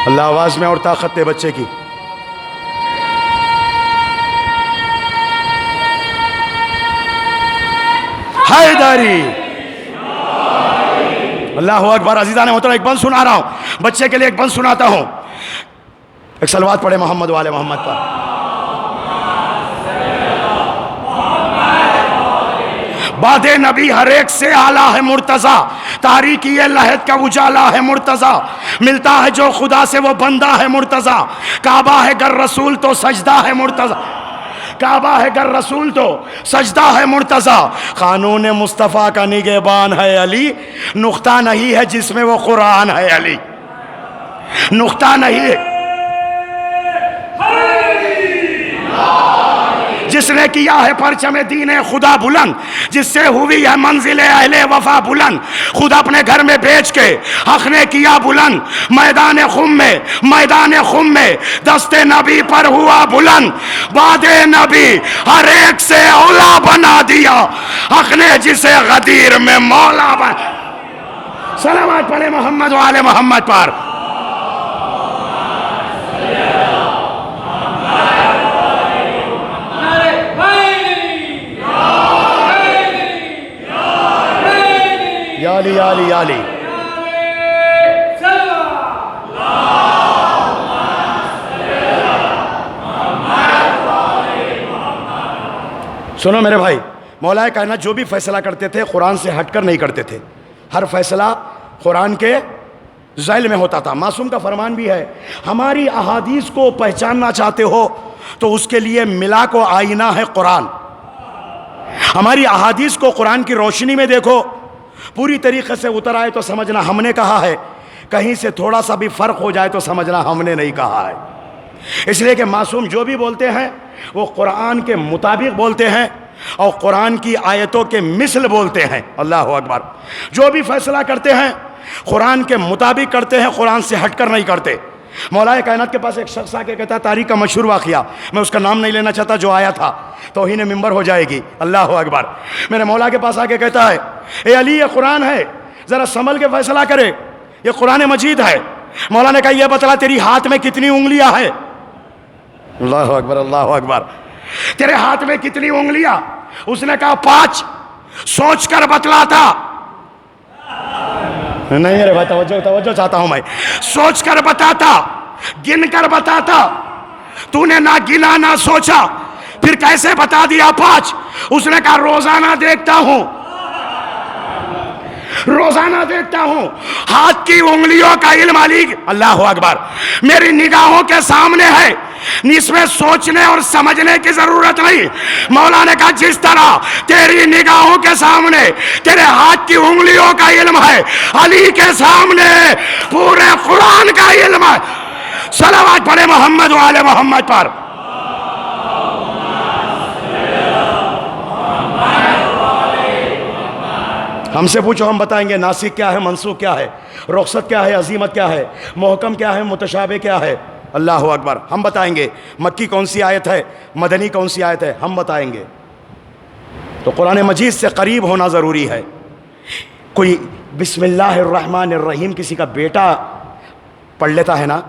اللہ آواز میں اور طاقت دے بچے کی. حیدری. اللہ اکبر. عزیزان محترم ایک بند سنا رہا ہوں بچے کے لیے، ایک بند سناتا ہوں. ایک صلوات پڑھے محمد والے محمد پر. بعد نبی ہر ایک سے اعلیٰ ہے مرتضی، تاریکی لحد کا اجالا ہے مرتضی، ملتا ہے جو خدا سے وہ بندہ ہے مرتضی، کعبہ ہے گر رسول تو سجدہ ہے مرتضی، کعبہ ہے گر رسول تو سجدہ ہے مرتضی. قانون مصطفیٰ کا نگہبان ہے علی، نقطہ نہیں ہے جس میں وہ قرآن ہے علی، نقطہ نہیں ہے جس نے کیا ہے پرچم دین خدا بلند، جس سے ہوئی ہے منزل اہل وفا بلند. خود اپنے گھر میں بیچ کے حق نے کیا بلند، میدان خم میں دست نبی پر ہوا بلند. بعد نبی ہر ایک سے اولا بنا دیا، حق نے جسے غدیر میں مولا بنا. صلوات پڑھے محمد و آل محمد پر. یا علی یا علی یا علی. سنو میرے بھائی، مولا کائنات جو بھی فیصلہ کرتے تھے قرآن سے ہٹ کر نہیں کرتے تھے. ہر فیصلہ قرآن کے ذیل میں ہوتا تھا. معصوم کا فرمان بھی ہے، ہماری احادیث کو پہچاننا چاہتے ہو تو اس کے لیے ملا کو آئینہ ہے قرآن. ہماری احادیث کو قرآن کی روشنی میں دیکھو، پوری طریقے سے اتر آئے تو سمجھنا ہم نے کہا ہے، کہیں سے تھوڑا سا بھی فرق ہو جائے تو سمجھنا ہم نے نہیں کہا ہے. اس لیے کہ معصوم جو بھی بولتے ہیں وہ قرآن کے مطابق بولتے ہیں اور قرآن کی آیتوں کے مثل بولتے ہیں. اللہ اکبر. جو بھی فیصلہ کرتے ہیں قرآن کے مطابق کرتے ہیں، قرآن سے ہٹ کر نہیں کرتے. مولا کائنات کے پاس ایک شخص آ کے کہتا ہے، تاریخ کا مشہور واقعہ، میں اس کا نام نہیں لینا چاہتا، جو آیا تھا توہین ممبر ہو جائے گی. اللہ اکبر. میرے مولا کے پاس آ کے کہتا ہے، اے علی یہ قرآن ہے، ذرا سنبھل کے فیصلہ کرے، یہ قرآن مجید ہے. مولا نے کہا یہ بتلا تیری ہاتھ میں کتنی انگلیاں ہیں. اللہ اکبر اللہ اکبر. تیرے ہاتھ میں کتنی انگلیاں؟ اس نے کہا 5. سوچ کر بتلاتا. نہیں میرے بھائی توجہ چاہتا ہوں میں. سوچ کر بتاتا، گن کر بتاتا. تو نے نہ گنا نہ سوچا، پھر کیسے بتا دیا 5؟ اس نے کہا روزانہ دیکھتا ہوں، روزانہ دیکھتا ہوں. ہاتھ کی انگلیوں کا علم علی. اللہ اکبر. میری نگاہوں کے سامنے ہے، اس میں سوچنے اور سمجھنے کی ضرورت نہیں. مولا نے کہا جس طرح تیری نگاہوں کے سامنے تیرے ہاتھ کی انگلیوں کا علم ہے، علی کے سامنے پورے قرآن کا علم ہے. صلوات پڑھے محمد و آل محمد پر. ہم سے پوچھو ہم بتائیں گے ناسخ کیا ہے، منسوخ کیا ہے، رخصت کیا ہے، عزیمت کیا ہے، محکم کیا ہے، متشابہ کیا ہے. اللہ اکبر. ہم بتائیں گے مکی کون سی آیت ہے، مدنی کون سی آیت ہے، ہم بتائیں گے. تو قرآن مجید سے قریب ہونا ضروری ہے. کوئی بسم اللہ الرحمن الرحیم کسی کا بیٹا پڑھ لیتا ہے نا،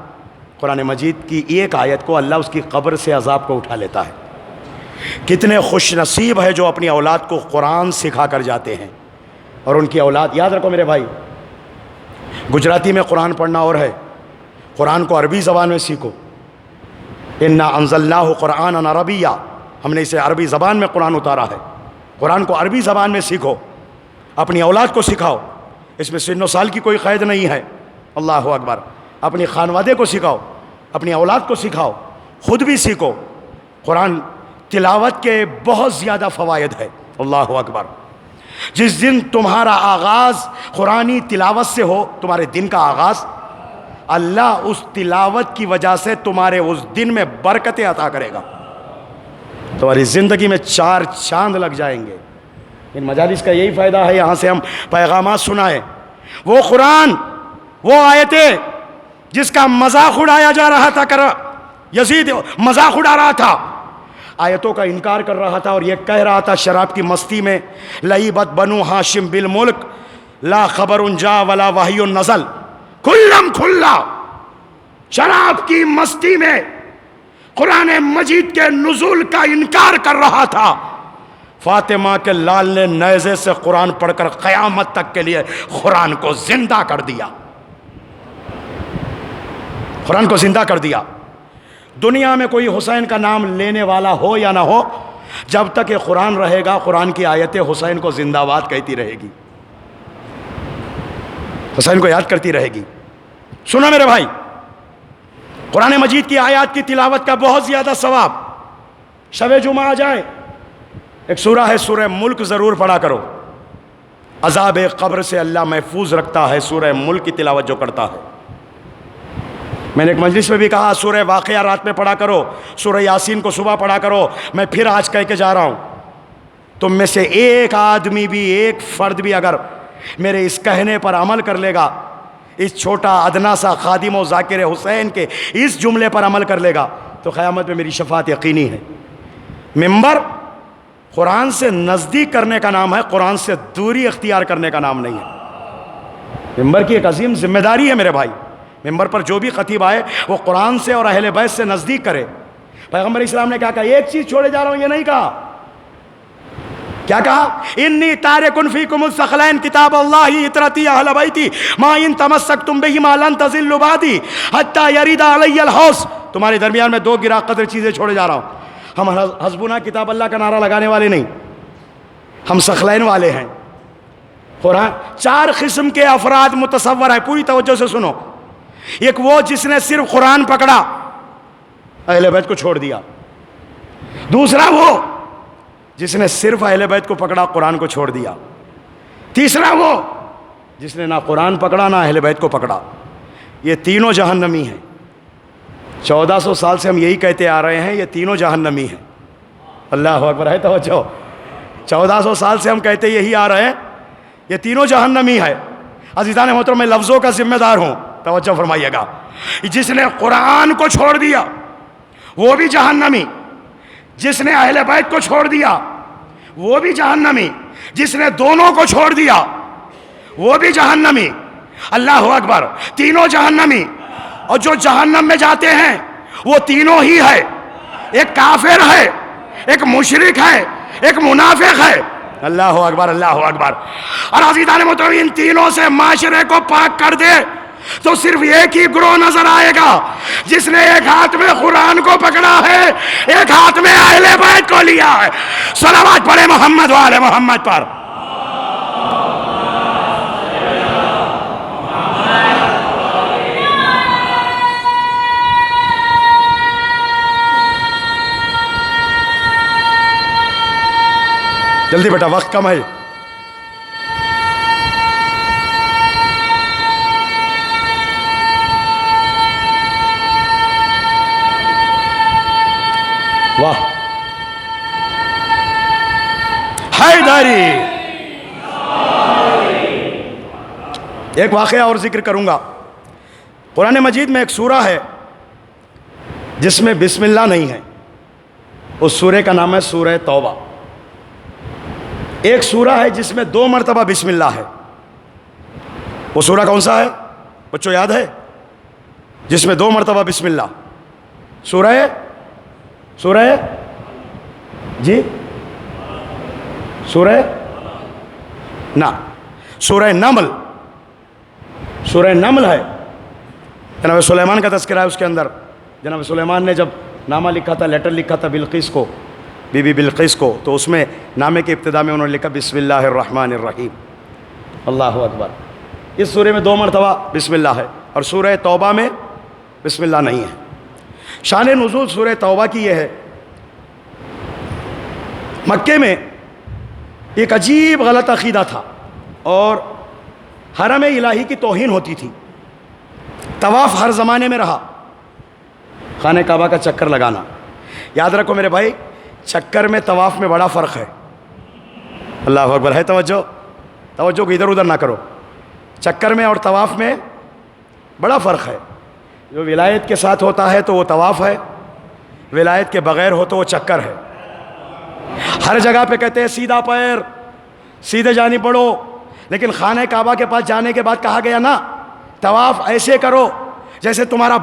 قرآن مجید کی ایک آیت کو اللہ اس کی قبر سے عذاب کو اٹھا لیتا ہے. کتنے خوش نصیب ہے جو اپنی اولاد کو قرآن سکھا کر جاتے ہیں، اور ان کی اولاد، یاد رکھو میرے بھائی، گجراتی میں قرآن پڑھنا اور ہے، قرآن کو عربی زبان میں سیکھو۔ انا انزلناہ قرآنا عربیا، ہم نے اسے عربی زبان میں قرآن اتارا ہے، قرآن کو عربی زبان میں سیکھو، اپنی اولاد کو سکھاؤ، اس میں سن و سال کی کوئی قید نہیں ہے۔ اللہ اکبر، اپنی خانوادے کو سکھاؤ، اپنی اولاد کو سکھاؤ، خود بھی سیکھو۔ قرآن تلاوت کے بہت زیادہ فوائد ہے۔ اللہ اکبر، جس دن تمہارا آغاز قرآنی تلاوت سے ہو، تمہارے دن کا آغاز، اللہ اس تلاوت کی وجہ سے تمہارے اس دن میں برکتیں عطا کرے گا، تمہاری زندگی میں 4 چاند لگ جائیں گے۔ ان مجالس کا یہی فائدہ ہے، یہاں سے ہم پیغامات سنائیں۔ وہ قرآن، وہ آیتیں جس کا مذاق اڑایا جا رہا تھا، یزید مذاق اڑا رہا تھا، آیتوں کا انکار کر رہا تھا، اور یہ کہہ رہا تھا شراب کی مستی میں، لعبت بنو ہاشم بالملک لا خبر جا ولا وحی نزل، کھلم کھلا شراب کی مستی میں قرآن مجید کے نزول کا انکار کر رہا تھا۔ فاطمہ کے لال نے نیزے سے قرآن پڑھ کر قیامت تک کے لیے قرآن کو زندہ کر دیا، قرآن کو زندہ کر دیا۔ دنیا میں کوئی حسین کا نام لینے والا ہو یا نہ ہو، جب تک یہ قرآن رہے گا، قرآن کی آیتیں حسین کو زندہ باد کہتی رہے گی، حسین کو یاد کرتی رہے گی۔ سنو میرے بھائی، قرآن مجید کی آیات کی تلاوت کا بہت زیادہ ثواب۔ شب جمعہ آ جائے، ایک سورہ ہے سورہ ملک، ضرور پڑھا کرو، عذاب قبر سے اللہ محفوظ رکھتا ہے سورہ ملک کی تلاوت جو کرتا ہے۔ میں نے ایک مجلس میں بھی کہا سورہ واقعہ رات میں پڑھا کرو، سورہ یاسین کو صبح پڑھا کرو۔ میں پھر آج کہہ کے جا رہا ہوں، تم میں سے ایک آدمی بھی، ایک فرد بھی اگر میرے اس کہنے پر عمل کر لے گا، اس چھوٹا ادنا سا خادم و ذاکر حسین کے اس جملے پر عمل کر لے گا، تو قیامت میں میری شفاعت یقینی ہے۔ ممبر قرآن سے نزدیک کرنے کا نام ہے، قرآن سے دوری اختیار کرنے کا نام نہیں ہے۔ ممبر کی ایک عظیم ذمہ داری ہے میرے بھائی، ممبر پر جو بھی خطیب آئے وہ قرآن سے اور اہل بیت سے نزدیک کرے۔ پیغمبر اسلام نے کیا کہا؟ ایک چیز چھوڑے جا رہا ہوں، یہ نہیں کہا۔ کیا کہا؟ انی تارکن فیکم الثقلین کتاب اللہ اطرتی اہل بیتی ما ان تمسکتم بہما لن تضلوا بعدی حتی یرید علی الحوض۔ تمہارے درمیان میں 2 گرا قدر چیزیں چھوڑے جا رہا ہوں۔ ہم حسبنا کتاب اللہ کا نعرہ لگانے والے نہیں، ہم ثقلین والے ہیں۔ قرآن 4 قسم کے افراد متصور ہے، پوری توجہ سے سنو۔ ایک وہ جس نے صرف قرآن پکڑا، اہل بیت کو چھوڑ دیا۔ دوسرا وہ جس نے صرف اہل بیت کو پکڑا، قرآن کو چھوڑ دیا۔ تیسرا وہ جس نے نہ قرآن پکڑا نہ اہل بیت کو پکڑا۔ یہ تینوں جہنمی ہیں۔ 1400 سال سے ہم یہی کہتے آ رہے ہیں، یہ تینوں جہنمی ہیں۔ اللہ اکبر، ہے توجہ۔ 1400 سال سے ہم کہتے یہی آ رہے ہیں، یہ تینوں جہنمی ہے۔ عزیزان محترم، میں لفظوں کا ذمہ دار ہوں، توجہ فرمائیے گا۔ جس نے قرآن کو چھوڑ دیا وہ بھی جہنمی، جس نے اہل بیت کو چھوڑ دیا وہ بھی جہنمی، جس نے دونوں کو چھوڑ دیا وہ بھی جہنمی۔ اللہ اکبر، تینوں جہنمی۔ اور جو جہنم میں جاتے ہیں وہ تینوں ہی ہے، ایک کافر ہے، ایک مشرک ہے، ایک منافق ہے۔ اللہ اکبر، اللہ اکبر۔ اور عزیزان محترم، ان تینوں سے معاشرے کو پاک کر دے تو صرف ایک ہی گروہ نظر آئے گا، جس نے ایک ہاتھ میں قرآن کو پکڑا ہے، ایک ہاتھ میں اہل بیت کو لیا ہے۔ صلوات پڑھے محمد وآل محمد پر۔ جلدی بیٹا، وقت کم ہے۔ واہ، حیدری۔ ایک واقعہ اور ذکر کروں گا۔ قرآن مجید میں ایک سورہ ہے جس میں بسم اللہ نہیں ہے، اس سورہ کا نام ہے سورہ توبہ۔ ایک سورہ ہے جس میں 2 مرتبہ بسم اللہ ہے، وہ سورہ کون سا ہے بچوں، یاد ہے؟ جس میں 2 مرتبہ بسم اللہ، سورہ جی سورہ نا سورہ نمل، سورہ نمل ہے، جناب سلیمان کا تذکرہ ہے اس کے اندر. جناب سلیمان نے جب نامہ لکھا تھا، لیٹر لکھا تھا بلقیس کو، بی بی بلقیس کو، تو اس میں نامے کے ابتدا میں انہوں نے لکھا بسم اللہ الرحمن الرحیم. اللہ اکبر. اس سورہ میں 2 مرتبہ بسم اللہ ہے اور سورہ توبہ میں بسم اللہ نہیں ہے. شان نزول سورہ توبہ کی یہ ہے، مکے میں ایک عجیب غلط عقیدہ تھا اور حرم الہی کی توہین ہوتی تھی. طواف ہر زمانے میں رہا، خانہ کعبہ کا چکر لگانا. یاد رکھو میرے بھائی، چکر میں طواف میں بڑا فرق ہے. اللہ اکبر. ہے توجہ؟ توجہ کو ادھر ادھر نہ کرو. چکر میں اور طواف میں بڑا فرق ہے. جو ولایت کے ساتھ ہوتا ہے تو وہ طواف ہے، ولایت کے بغیر ہو تو وہ چکر ہے. ہر جگہ پہ کہتے ہیں سیدھا پیر، سیدھے جانی پڑو، لیکن خانہ کعبہ کے پاس جانے کے بعد کہا گیا نا طواف ایسے کرو جیسے تمہارا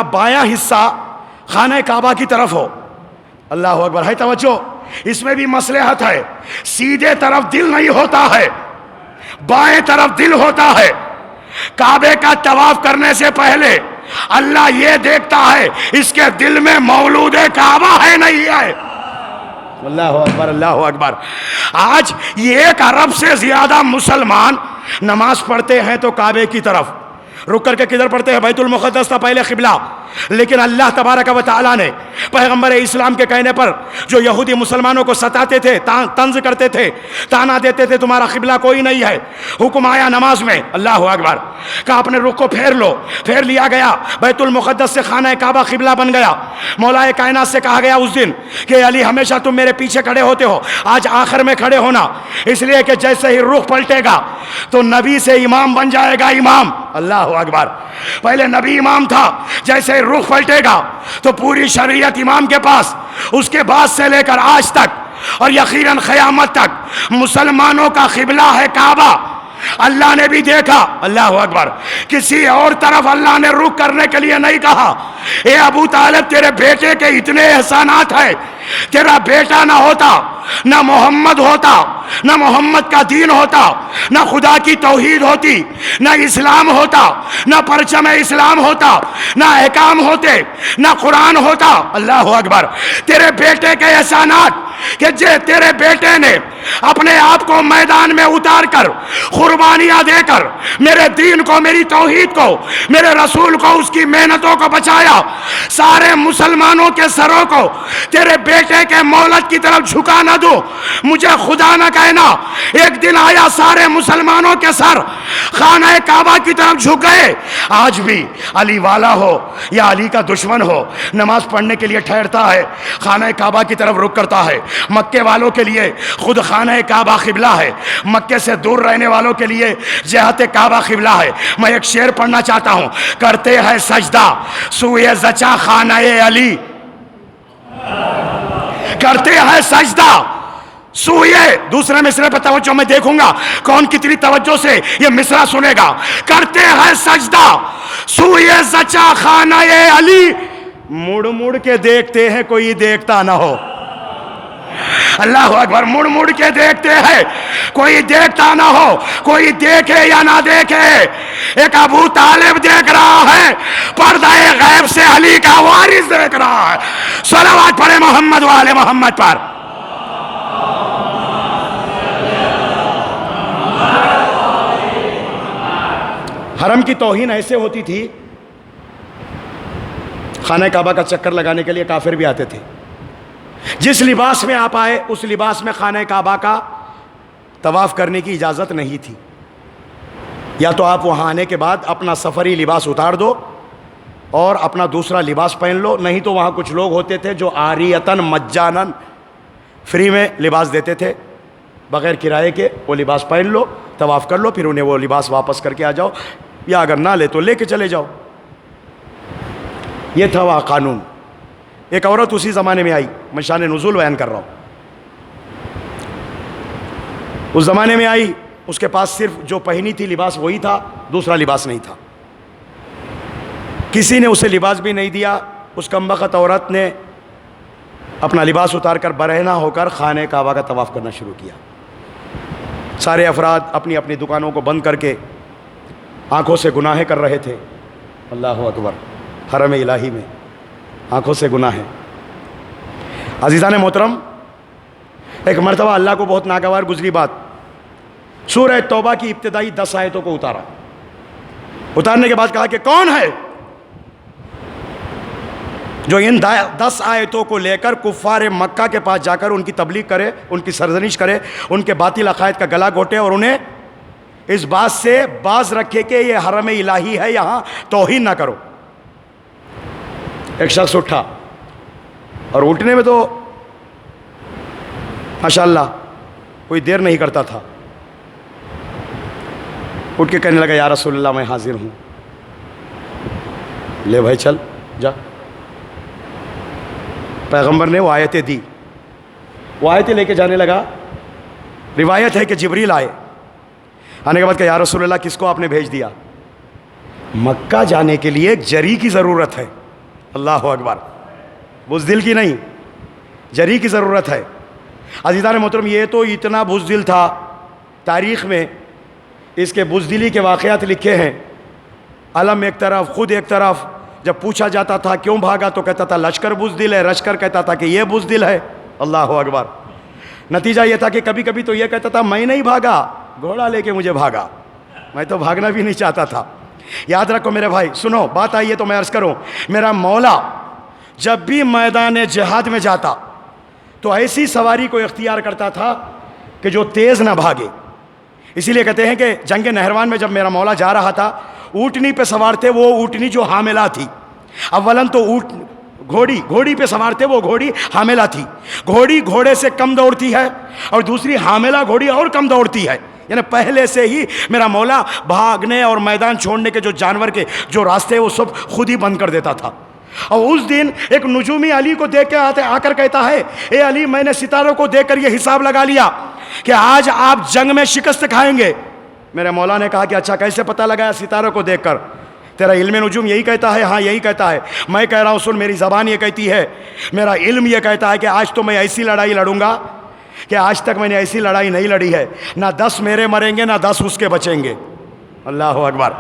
بایاں حصہ خانہ کعبہ کی طرف ہو. اللہ اکبر. ہے توجہ؟ اس میں بھی مصلحت ہے. سیدھے طرف دل نہیں ہوتا ہے، بائیں طرف دل ہوتا ہے. کعبے کا طواف کرنے سے پہلے اللہ یہ دیکھتا ہے اس کے دل میں مولود کعبہ ہے نہیں ہے. اللہ اکبر. اللہ اکبر. آج 1 ارب سے زیادہ مسلمان نماز پڑھتے ہیں تو کعبے کی طرف رک کر کے کدھر پڑھتے ہیں؟ بیت المقدس تھا پہلے قبلہ، لیکن اللہ تبارک و تعالیٰ نے پیغمبر اسلام کے کہنے پر جو یہودی مسلمانوں کو ستاتے تھے، طنز کرتے تھے، تانا دیتے تھے تمہارا قبلہ کوئی نہیں ہے، حکم آیا نماز میں. اللہ اکبر. کہا اپنے رخ کو پھیر لو، پھیر لیا گیا. بیت المقدس سے خانہ کعبہ قبلہ بن گیا. مولا کائنات سے کہا گیا اس دن کہ علی ہمیشہ تم میرے پیچھے کھڑے ہوتے ہو، آج آخر میں کھڑے ہونا، اس لیے کہ جیسے ہی رخ پلٹے گا تو نبی سے امام بن جائے گا. امام. اللہ اکبر. پہلے نبی امام تھا، جیسے ہی رخ پلٹے گا تو پوری شریعت امام کے پاس. اس کے بعد سے لے کر آج تک اور یقیناً قیامت تک مسلمانوں کا قبلہ ہے کعبہ. اللہ نے بھی دیکھا. اللہ اکبر. کسی اور طرف اللہ نے رخ کرنے کے لیے نہیں کہا. اے ابو طالب تیرے بیٹے کے اتنے احسانات ہیں، تیرا بیٹا نہ ہوتا نہ محمد ہوتا، نہ محمد کا دین ہوتا، نہ خدا کی توحید ہوتی، نہ اسلام ہوتا، نہ پرچم اسلام ہوتا، نہ احکام ہوتے، نہ قرآن ہوتا. اللہ اکبر. تیرے بیٹے کے احسانات کہ تیرے بیٹے نے اپنے آپ کو میدان میں اتار کر قربانیاں دے کر میرے دین کو، میری توحید کو، میرے رسول کو، اس کی محنتوں کو بچایا. سارے مسلمانوں کے سروں کو تیرے بیٹے کے مولد کی طرف جھکا نہ دو. مجھے خدا نہ کہنا ایک دن آیا سارے مسلمانوں کے سر خانہ کعبہ کی طرف جھک گئے. آج بھی علی والا ہو یا علی کا دشمن ہو، نماز پڑھنے کے لیے ٹھہرتا ہے، خانہ کعبہ کی طرف رخ کرتا ہے. مکے والوں کے لیے خود خانہ کعبہ قبلہ ہے، مکے سے دور رہنے والوں کے لیے جہت کعبہ قبلہ ہے. میں ایک شعر پڑھنا چاہتا ہوں. کرتے ہیں سجدہ سوئے زچا خانہ علی، کرتے ہیں سجدہ سوئے. دوسرے مصرے پہ توجہ میں دیکھوں گا کون کتنی توجہ سے یہ مصرع سنے گا. کرتے ہیں سجدہ سوئے زچا خانہ علی، مڑ مڑ کے دیکھتے ہیں کوئی دیکھتا نہ ہو. اللہ اکبر. مڑ مڑ کے دیکھتے ہیں کوئی دیکھتا نہ ہو. کوئی دیکھے یا نہ دیکھے، ایک ابو طالب دیکھ رہا ہے، پردہ غیب سے علی کا وارث دیکھ رہا ہے. صلوات پڑھے محمد والے محمد پر. حرم کی توہین ایسے ہوتی تھی، خانہ کعبہ کا چکر لگانے کے لیے کافر بھی آتے تھے. جس لباس میں آپ آئے اس لباس میں خانہ کعبہ کا طواف کرنے کی اجازت نہیں تھی. یا تو آپ وہاں آنے کے بعد اپنا سفری لباس اتار دو اور اپنا دوسرا لباس پہن لو، نہیں تو وہاں کچھ لوگ ہوتے تھے جو عاریتاً مجاناً فری میں لباس دیتے تھے، بغیر کرائے کے. وہ لباس پہن لو، طواف کر لو، پھر انہیں وہ لباس واپس کر کے آ جاؤ، یا اگر نہ لے تو لے کے چلے جاؤ. یہ تھا وہاں قانون. ایک عورت اسی زمانے میں آئی، میں شان نزول بیان کر رہا ہوں. اس زمانے میں آئی، اس کے پاس صرف جو پہنی تھی لباس وہی تھا، دوسرا لباس نہیں تھا. کسی نے اسے لباس بھی نہیں دیا. اس کمبخت عورت نے اپنا لباس اتار کر برہنہ ہو کر خانہ کعبہ کا طواف کرنا شروع کیا. سارے افراد اپنی اپنی دکانوں کو بند کر کے آنکھوں سے گناہیں کر رہے تھے. اللہ اکبر. حرم الہی میں آنکھوں سے گناہیں. عزیزان محترم، ایک مرتبہ اللہ کو بہت ناگوار گزری بات. سورہ توبہ کی ابتدائی 10 آیتوں کو اتارا. اتارنے کے بعد کہا کہ کون ہے جو ان 10 آیتوں کو لے کر کفار مکہ کے پاس جا کر ان کی تبلیغ کرے، ان کی سرزنش کرے، ان کے باطل عقائد کا گلا گھوٹے اور انہیں اس بات سے باز رکھے کہ یہ حرم الہی ہے، یہاں توہین نہ کرو. ایک شخص اٹھا اور اٹھنے میں تو ماشاءاللہ کوئی دیر نہیں کرتا تھا. اٹھ کے کہنے لگا یا رسول اللہ میں حاضر ہوں. لے بھائی چل جا. پیغمبر نے وہ آیتیں دی. وہ آیتیں لے کے جانے لگا. روایت ہے کہ جبریل آئے. آنے کے بعد کہا یا رسول اللہ کس کو آپ نے بھیج دیا؟ مکہ جانے کے لیے ایک جری کی ضرورت ہے. اللہ اکبر. بزدل کی نہیں، جری کی ضرورت ہے. عزیزان محترم، یہ تو اتنا بزدل تھا، تاریخ میں اس کے بزدلی کے واقعات لکھے ہیں. علم ایک طرف، خود ایک طرف. جب پوچھا جاتا تھا کیوں بھاگا تو کہتا تھا لشکر بزدل ہے، لشکر کہتا تھا کہ یہ بزدل ہے. اللہ اکبر. نتیجہ یہ تھا کہ کبھی کبھی تو یہ کہتا تھا میں نہیں بھاگا، گھوڑا لے کے مجھے بھاگا، میں تو بھاگنا بھی نہیں چاہتا تھا. یاد رکھو میرے بھائی، سنو بات آئی ہے تو میں عرض کروں. میرا مولا جب بھی میدان جہاد میں جاتا تو ایسی سواری کو اختیار کرتا تھا کہ جو تیز نہ بھاگے. اسی لیے کہتے ہیں کہ جنگ نہروان میں جب میرا مولا جا رہا تھا، اونٹنی پہ سوار تھے، وہ اونٹنی جو حاملہ تھی. اولاً تو گھوڑی پہ سوار تھے، وہ گھوڑی حاملہ تھی. گھوڑی گھوڑے سے کم دوڑتی ہے اور دوسری حاملہ گھوڑی اور کم دوڑتی ہے. یعنی پہلے سے ہی میرا مولا بھاگنے اور میدان چھوڑنے کے جو جانور کے جو راستے وہ سب خود ہی بند کر دیتا تھا. اور اس دن ایک نجومی علی کو دیکھ کے آ کر کہتا ہے اے علی، میں نے ستاروں کو دیکھ کر یہ حساب لگا لیا کہ آج آپ جنگ میں شکست کھائیں گے. میرے مولا نے کہا کہ اچھا کیسے پتہ لگایا ستاروں کو دیکھ کر؟ تیرا علم نجوم یہی کہتا ہے؟ ہاں یہی کہتا ہے. میں کہہ رہا ہوں سن، میری زبان یہ کہتی ہے، میرا علم یہ کہتا ہے کہ آج تو میں ایسی لڑائی لڑوں گا کہ آج تک میں نے ایسی لڑائی نہیں لڑی ہے. نہ 10 میرے مریں گے، نہ 10 اس کے بچیں گے. اللہ اکبر.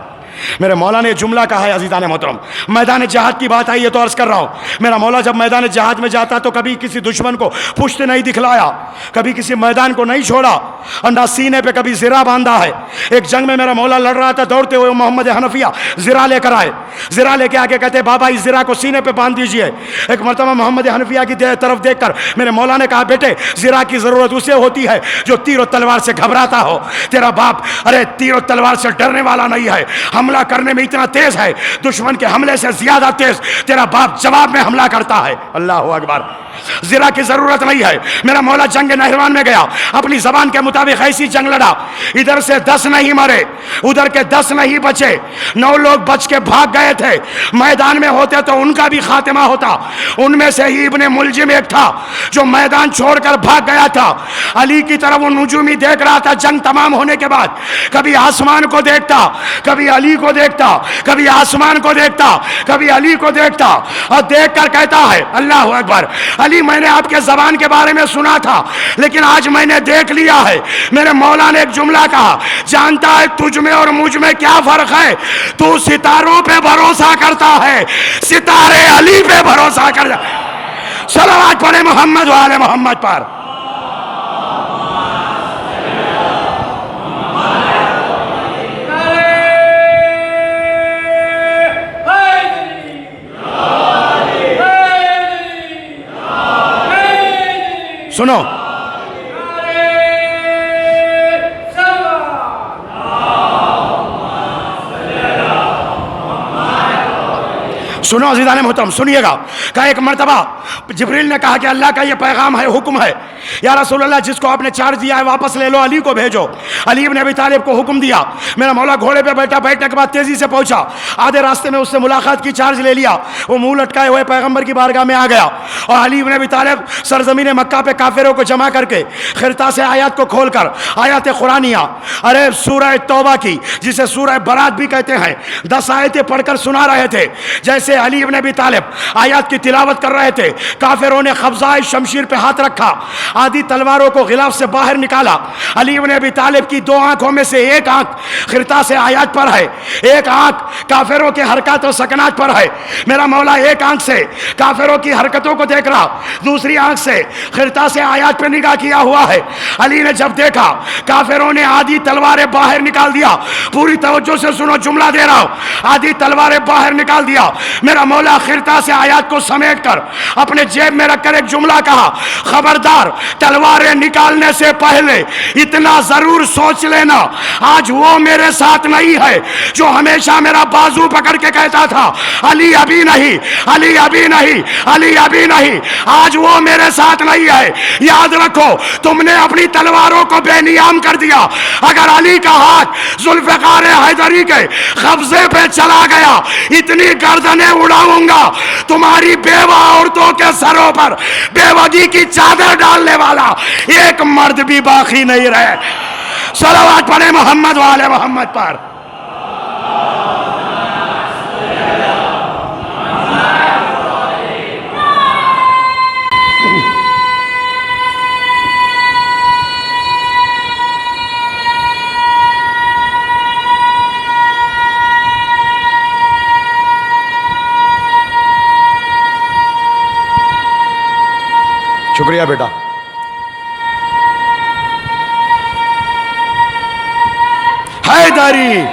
میرے مولا نے جملہ کہا ہے. عزیزان محترم، میدان جہاد کی بات آئی ہے تو عرض کر رہا ہوں، میرا مولا جب میدان جہاد میں جاتا تو کبھی کسی دشمن کو پشت نہیں دکھلایا، کبھی کسی میدان کو نہیں چھوڑا، اور نہ سینے پہ کبھی زرہ باندھا ہے. ایک جنگ میں میرا مولا لڑ رہا تھا، دوڑتے ہوئے محمد حنفیہ زرہ لے کر آئے. زرہ لے کے آگے کہتے بابا اس زرہ کو سینے پہ باندھ دیجئے. ایک مرتبہ محمد حنفیہ کی طرف دیکھ کر میرے مولا نے کہا بیٹے زرہ کی ضرورت اسے ہوتی ہے جو تیر و تلوار سے گھبراتا ہو. تیرا باپ ارے تیر و تلوار سے ڈرنے والا نہیں ہے، حملہ کرنے میں اتنا تیز ہے، دشمن کے حملے سے زیادہ تیز تیرا باپ جواب میں حملہ کرتا ہے. اللہ اکبر. زرہ کی ضرورت نہیں ہے. میرا مولا جنگ نہروان میں گیا، اپنی زبان کے مطابق ایسی جنگ لڑا، ادھر سے 10 نہیں مرے، ادھر کے 10 نہیں بچے، 9 لوگ بچ کے بھاگ گئے تھے. میدان میں ہوتے تو ان کا بھی خاتمہ ہوتا. ان میں سے ہی ابن ملجم ایک تھا جو میدان چھوڑ کر بھاگ گیا تھا. علی کی طرف وہ نجومی دیکھ رہا تھا. جنگ تمام ہونے کے بعد کبھی آسمان کو دیکھتا، کبھی علی کو دیکھتا، کبھی آسمان کو دیکھتا، کبھی علی کو دیکھتا، اور دیکھ کر کہتا ہے اللہ اکبر علی میں نے آپ کے زبان کے بارے میں سنا تھا لیکن آج میں نے دیکھ لیا ہے. میرے مولا نے ایک جملہ کہا، جانتا ہے تجھ میں اور مجھ میں کیا فرق ہے؟ تو ستاروں پہ بھروسہ کرتا ہے، ستارے علی پہ بھروسہ کرتا. صلوات پڑھے محمد و آل محمد پر. سنو سنو عزیزان محترم، سنیے گا. کہا ایک مرتبہ جبریل نے کہا کہ اللہ کا یہ پیغام ہے، حکم ہے، یا رسول اللہ جس کو آپ نے چارج دیا ہے واپس لے لو، علی کو بھیجو. علی بن ابی طالب کو حکم دیا. میرا مولا گھوڑے پہ بیٹھا، بیٹھنے کے بعد تیزی سے پہنچا، آدھے راستے میں اس سے ملاقات کی، چارج لے لیا. وہ منہ لٹکائے ہوئے پیغمبر کی بارگاہ میں آ گیا اور علی بن ابی طالب سرزمین مکہ پہ کافروں کو جمع کر کے خرطہ سے آیات کو کھول کر آیات قرآنیہ، ارے سورہ توبہ کی جسے سورہ برات بھی کہتے ہیں، 10 آیتیں پڑھ کر سنا رہے تھے. جیسے علی ابن ابی طالب آیات کی تلاوت کر رہے تھے، کافروں نے قبضۂ شمشیر پہ ہاتھ رکھا، آدھی تلواروں کو غلاف سے باہر نکالا۔ علی ابن ابی طالب کی دو آنکھوں میں سے ایک آنکھ خرطاس آیات پر ہے، ایک آنکھ کافروں کے حرکات و سکنات پر ہے۔ میرا مولا ایک آنکھ سے کافروں کی حرکتوں کو دیکھ رہا، دوسری آنکھ سے خرطاس آیات پہ نگاہ کیا ہوا ہے۔ علی نے جب دیکھا کافروں نے آدھی تلواریں باہر نکال دیا، پوری توجہ سے سنو، جملہ دے رہا ہوں، آدھی تلواریں باہر نکال دیا، میرا مولا خرطاس آیات کو سمیٹ کر اپنے جیب میں رکھ کر ایک جملہ کہا، خبردار تلواریں نکالنے سے پہلے اتنا ضرور سوچ لینا، آج وہ میرے ساتھ نہیں ہے جو ہمیشہ میرا بازو پکڑ کے کہتا تھا علی ابھی نہیں، علی ابھی نہیں، علی ابھی نہیں، آج وہ میرے ساتھ نہیں ہے۔ یاد رکھو تم نے اپنی تلواروں کو بے نیام کر دیا، اگر علی کا ہاتھ ذوالفقار حیدری کے قبضے پہ چلا گیا، اتنی گردنیں اڑاؤں گا تمہاری بیوہ عورتوں کے سروں پر بیوگی کی چادر ڈالنے والا ایک مرد بھی باقی نہیں رہے۔ صلوات پڑھیں محمد والے محمد پر۔ شکریہ بیٹا۔ حیدری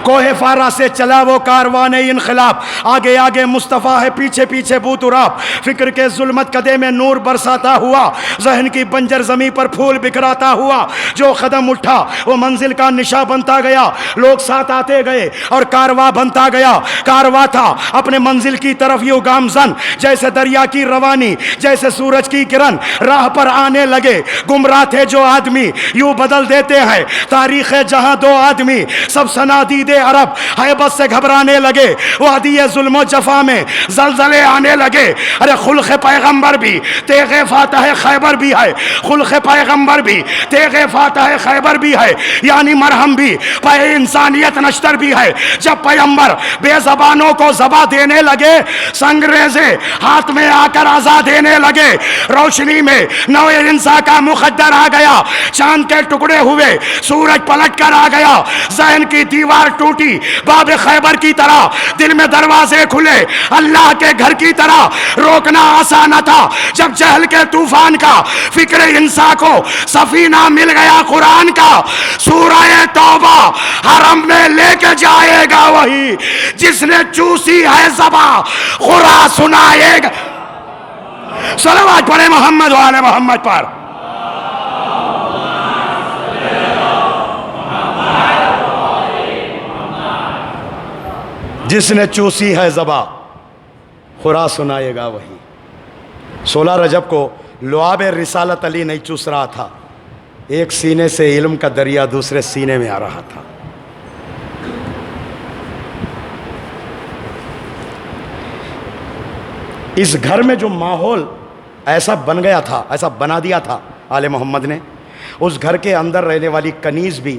کوہ فارا سے چلا وہ کاروان انقلاب، آگے آگے مصطفیٰ ہے، پیچھے پیچھے بو تراب، فکر کے ظلمت قدے میں نور برساتا ہوا، ذہن کی بنجر زمیں پر پھول بکھراتا ہوا، جو قدم اٹھا وہ منزل کا نشاں بنتا گیا، لوگ ساتھ آتے گئے اور کارواں بنتا گیا۔ کارواں تھا اپنے منزل کی طرف یوں گامزن، جیسے دریا کی روانی، جیسے سورج کی کرن، راہ پر آنے لگے گمراہ تھے جو آدمی، یوں بدل دیتے ہیں تاریخ جہاں دو آدمی، سب صنادید عرب حیبت سے گھبرانے لگے، وادی ظلم و جفا میں زلزلے آنے لگے۔ ارے خلق پیغمبر بھی تیغ فاتح خیبر بھی ہے، خلق پیغمبر بھی تیغ فاتح خیبر بھی ہے، یعنی مرہم بھی پہ انسانیت نشتر بھی ہے۔ جب پیغمبر بے زبانوں کو زباں دینے لگے، سنگریزے ہاتھ میں آ کر عزا دینے لگے، روشنی میں نو انسان کا مقدر آ گیا، چاند کے ٹکڑے ہوئے، سورج پلٹ کر آ گیا، ذہن کی دیوار ٹوٹی باب خیبر کی طرح، دل میں دروازے کھلے اللہ کے گھر کی طرح، روکنا آسان نہ تھا جب جہل کے طوفان کا فکر انسان کو سفینہ مل گیا قرآن کا۔ سورہ توبہ حرم میں لے کے جائے گا وہی جس نے چوسی ہے زباں، قرآن سنائے گا۔ صلوات پڑھیں محمد وعلی محمد پر۔ جس نے چوسی ہے زباں، خدا سنائے گا وہی۔ 16 رجب کو لعاب رسالت علی نہیں چوس رہا تھا، ایک سینے سے علم کا دریا دوسرے سینے میں آ رہا تھا۔ اس گھر میں جو ماحول ایسا بن گیا تھا، ایسا بنا دیا تھا آل محمد نے، اس گھر کے اندر رہنے والی کنیز بھی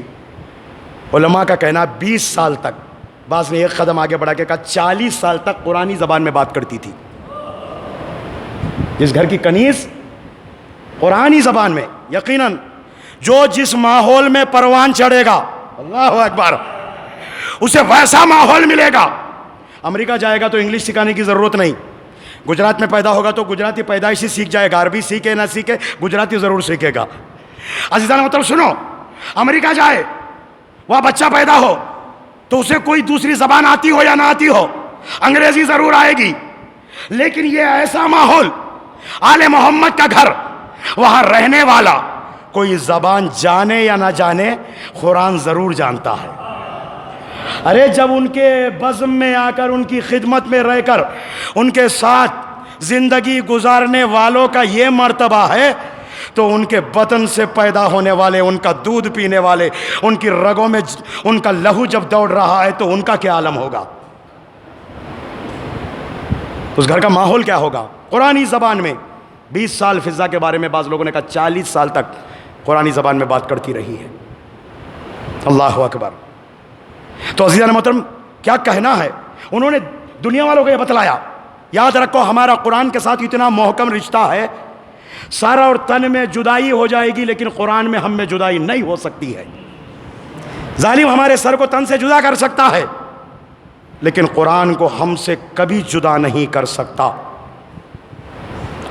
علماء کا کہنا 20 سال تک، بعض نے ایک قدم آگے بڑھا کے کہا 40 سال تک قرآنی زبان میں بات کرتی تھی۔ اس گھر کی کنیز قرآنی زبان میں، یقیناً جو جس ماحول میں پروان چڑھے گا، اللہ اکبر، اسے ویسا ماحول ملے گا۔ امریکہ جائے گا تو انگلش سکھانے کی ضرورت نہیں، گجرات میں پیدا ہوگا تو گجراتی پیدائشی سیکھ جائے گا، عربی سیکھے نہ سیکھے گجراتی ضرور سیکھے گا۔ عزیزان مطلب سنو، امریکہ جائے وہاں بچہ پیدا ہو تو اسے کوئی دوسری زبان آتی ہو یا نہ آتی ہو، انگریزی ضرور آئے گی، لیکن یہ ایسا ماحول آل محمد کا گھر، وہاں رہنے والا کوئی زبان جانے یا نہ جانے قرآن ضرور جانتا ہے۔ ارے جب ان کے بزم میں آ کر، ان کی خدمت میں رہ کر، ان کے ساتھ زندگی گزارنے والوں کا یہ مرتبہ ہے تو ان کے بدن سے پیدا ہونے والے، ان کا دودھ پینے والے، ان کی رگوں میں ان کا لہو جب دوڑ رہا ہے تو ان کا کیا عالم ہوگا؟ اس گھر کا ماحول کیا ہوگا؟ قرآنی زبان میں 20 سال فضا کے بارے میں، بعض لوگوں نے کہا 40 سال تک قرآنی زبان میں بات کرتی رہی ہے۔ اللہ اکبر۔ تو عزیزان محترم کیا کہنا ہے، انہوں نے دنیا والوں کو یہ بتلایا، یاد رکھو ہمارا قرآن کے ساتھ اتنا محکم رشتہ ہے، سر اور تن میں جدائی ہو جائے گی لیکن قرآن میں ہم میں جدائی نہیں ہو سکتی ہے۔ ظالم ہمارے سر کو تن سے جدا کر سکتا ہے لیکن قرآن کو ہم سے کبھی جدا نہیں کر سکتا۔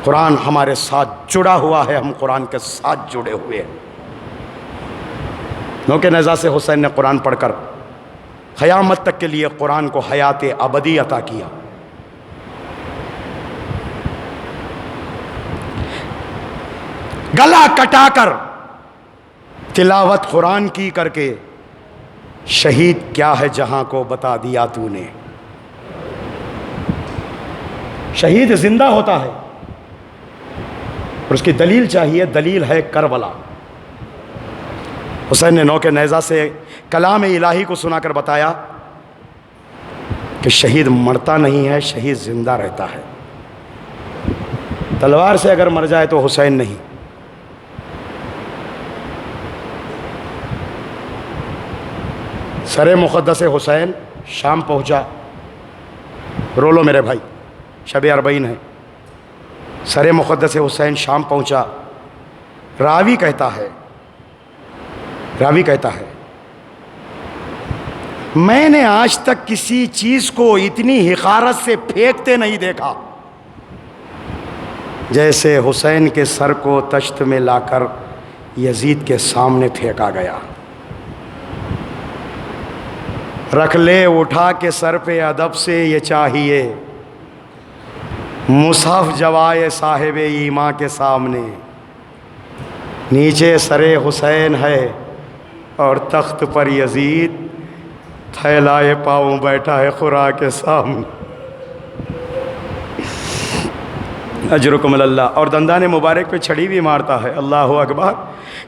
قرآن ہمارے ساتھ جڑا ہوا ہے، ہم قرآن کے ساتھ جڑے ہوئے ہیں۔ نوکے نیزہ سے حسین نے قرآن پڑھ کر قیامت تک کے لیے قرآن کو حیات ابدی عطا کیا۔ گلا کٹا کر تلاوت قرآن کی کر کے شہید کیا ہے جہاں کو بتا دیا تو نے۔ شہید زندہ ہوتا ہے اور اس کی دلیل چاہیے، دلیل ہے کربلا۔ حسین نے نوکے نیزہ سے کلام الہی کو سنا کر بتایا کہ شہید مرتا نہیں ہے، شہید زندہ رہتا ہے۔ تلوار سے اگر مر جائے تو حسین نہیں، سر مقدس حسین شام پہنچا۔ رو لو میرے بھائی، شب اربعین ہے۔ سر مقدس حسین شام پہنچا۔ راوی کہتا ہے میں نے آج تک کسی چیز کو اتنی حقارت سے پھینکتے نہیں دیکھا جیسے حسین کے سر کو تشت میں لا کر یزید کے سامنے پھینکا گیا۔ رکھ لے اٹھا کے سر پہ ادب سے یہ چاہیے، مصحف جوائے صاحب ایماں کے سامنے، نیچے سر حسین ہے اور تخت پر یزید تھیلائے پاؤں بیٹھا ہے خورا کے سامنے۔ اجرکم اللہ۔ اور دندان مبارک پہ چھڑی بھی مارتا ہے۔ اللہ اکبر۔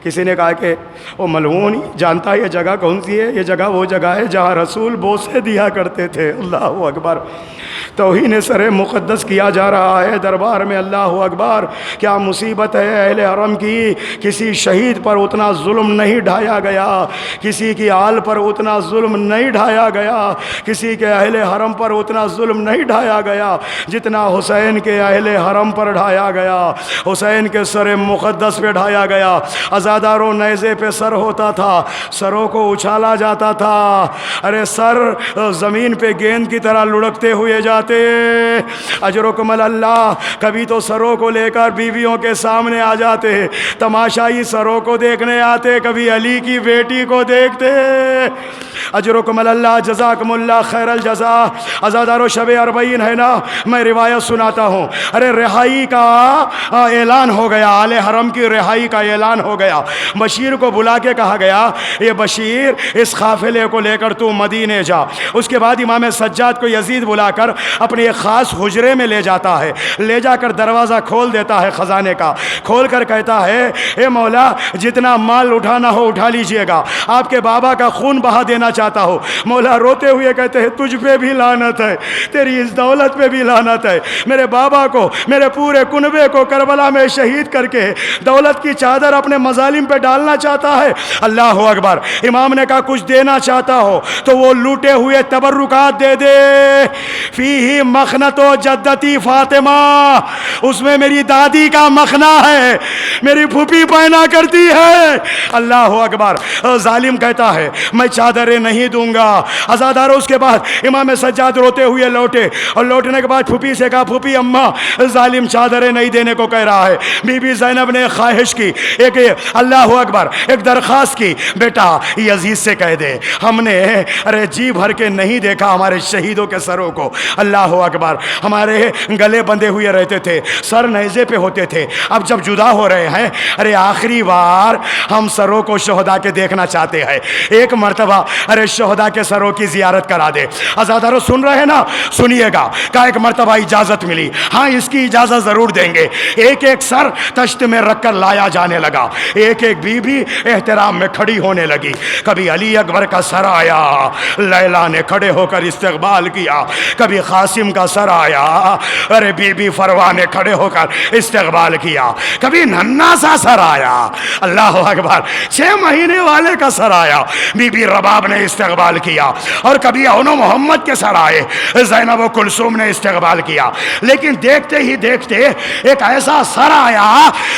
کسی نے کہا کہ وہ ملعون جانتا ہے یہ جگہ کون سی ہے، یہ جگہ وہ جگہ ہے جہاں رسول بوسے دیا کرتے تھے۔ اللہ اکبر۔ توہین سر مقدس کیا جا رہا ہے دربار میں۔ اللہ اکبر۔ کیا مصیبت ہے اہل حرم کی، کسی شہید پر اتنا ظلم نہیں ڈھایا گیا، کسی کی آل پر اتنا ظلم نہیں ڈھایا گیا، کسی کے اہل حرم پر اتنا ظلم نہیں ڈھایا گیا جتنا حسین کے اہل حرم پر ڈھایا گیا، حسین کے سر مقدس پہ ڈھایا گیا۔ عزاداروں نیزے پہ سر ہوتا تھا، سروں کو اچھالا جاتا تھا، ارے سر زمین پہ گیند کی طرح لڑکتے ہوئے جاتے۔ اجرکم اللہ۔ کبھی تو سروں کو لے کر بیویوں کے سامنے آ جاتے، تماشائی سروں کو دیکھنے آتے، کبھی علی کی بیٹی کو دیکھتے۔ اجرکم اللہ، جزاکم اللہ خیر الجزا۔ عزاداروں شب اربعین ہے نا، میں روایت سناتا ہوں۔ ارے رہائی کا اعلان ہو گیا، آل حرم کی رہائی کا اعلان ہو گیا۔ بشیر کو بلا کے کہا گیا، یہ بشیر اس قافلے کو لے کر تو مدینے جا۔ اس کے بعد امام سجاد کو یزید بلا کر اپنے ایک خاص حجرے میں لے جاتا ہے، لے جا کر دروازہ کھول دیتا ہے خزانے کا، کھول کر کہتا ہے اے مولا جتنا مال اٹھانا ہو اٹھا لیجئے گا، آپ کے بابا کا خون بہا دینا چاہتا ہو۔ مولا روتے ہوئے کہتے ہیں تجھ پہ بھی لعنت ہے، تیری اس دولت پہ بھی لعنت ہے، میرے بابا کو، میرے پورے کنبے کو کربلا میں شہید کر کے دولت کی چادر اپنے مظالم پہ ڈالنا چاہتا ہے۔ اللہ اکبر۔ امام نے کہا کچھ دینا چاہتا ہو تو وہ لوٹے ہوئے تبرکات دے دے۔ فیہ مخنۃ جدتی فاطمہ، اس میں میری دادی کا مخنا ہے، میری پھوپھی پہنا کرتی ہے۔ اللہ اکبر۔ ظالم کہتا ہے میں چادریں نہیں دوں گا۔ عزاداروں اس کے بعد امام سجاد روتے ہوئے لوٹے اور لوٹنے کے بعد پھوپھی سے کہا پھوپھی اماں ظالم چادریں نہیں دینے کو کہہ رہا ہے۔ بی بی زینب نے خواہش کی، ایک اللہ اکبر ایک درخواست کی، بیٹا یزید سے کہہ دے ہم نے ارے جی بھر کے نہیں دیکھا ہمارے شہیدوں کے سروں کو۔ اللہ اکبر۔ ہمارے گلے بندھے ہوئے رہتے تھے، سر نیزے پہ ہوتے تھے، اب جب جدا ہو رہے ہیں ارے آخری بار ہم سروں کو شہداء کے دیکھنا چاہتے ہیں، ایک مرتبہ ارے شہداء کے سروں کی زیارت کرا دے۔ عزاداروں سن رہے ہیں نا، سنیے گا۔ کہا ایک مرتبہ اجازت ملی، ہاں اس کی اجازت ضرور دیں گے۔ ایک ایک سر تشت میں رکھ کر لایا جانے لگا، ایک ایک بیوی احترام میں کھڑی ہونے لگی. کبھی علی اکبر کا سر آیا، لیلا نے کھڑے ہو کر استقبال کیا. کبھی قاسم کا سر آیا، ارے بی بی فروا نے کھڑے ہو کر استقبال کیا. کبھی ننھا سا سر آیا، اللہ اکبر، 6 مہینے والے کا سر آیا، بی بی رباب نے استقبال کیا. اور کبھی اون محمد کے سر آئے، زینب و کلثوم نے استقبال کیا. لیکن دیکھتے ہی دیکھتے ایک ایسا سر آیا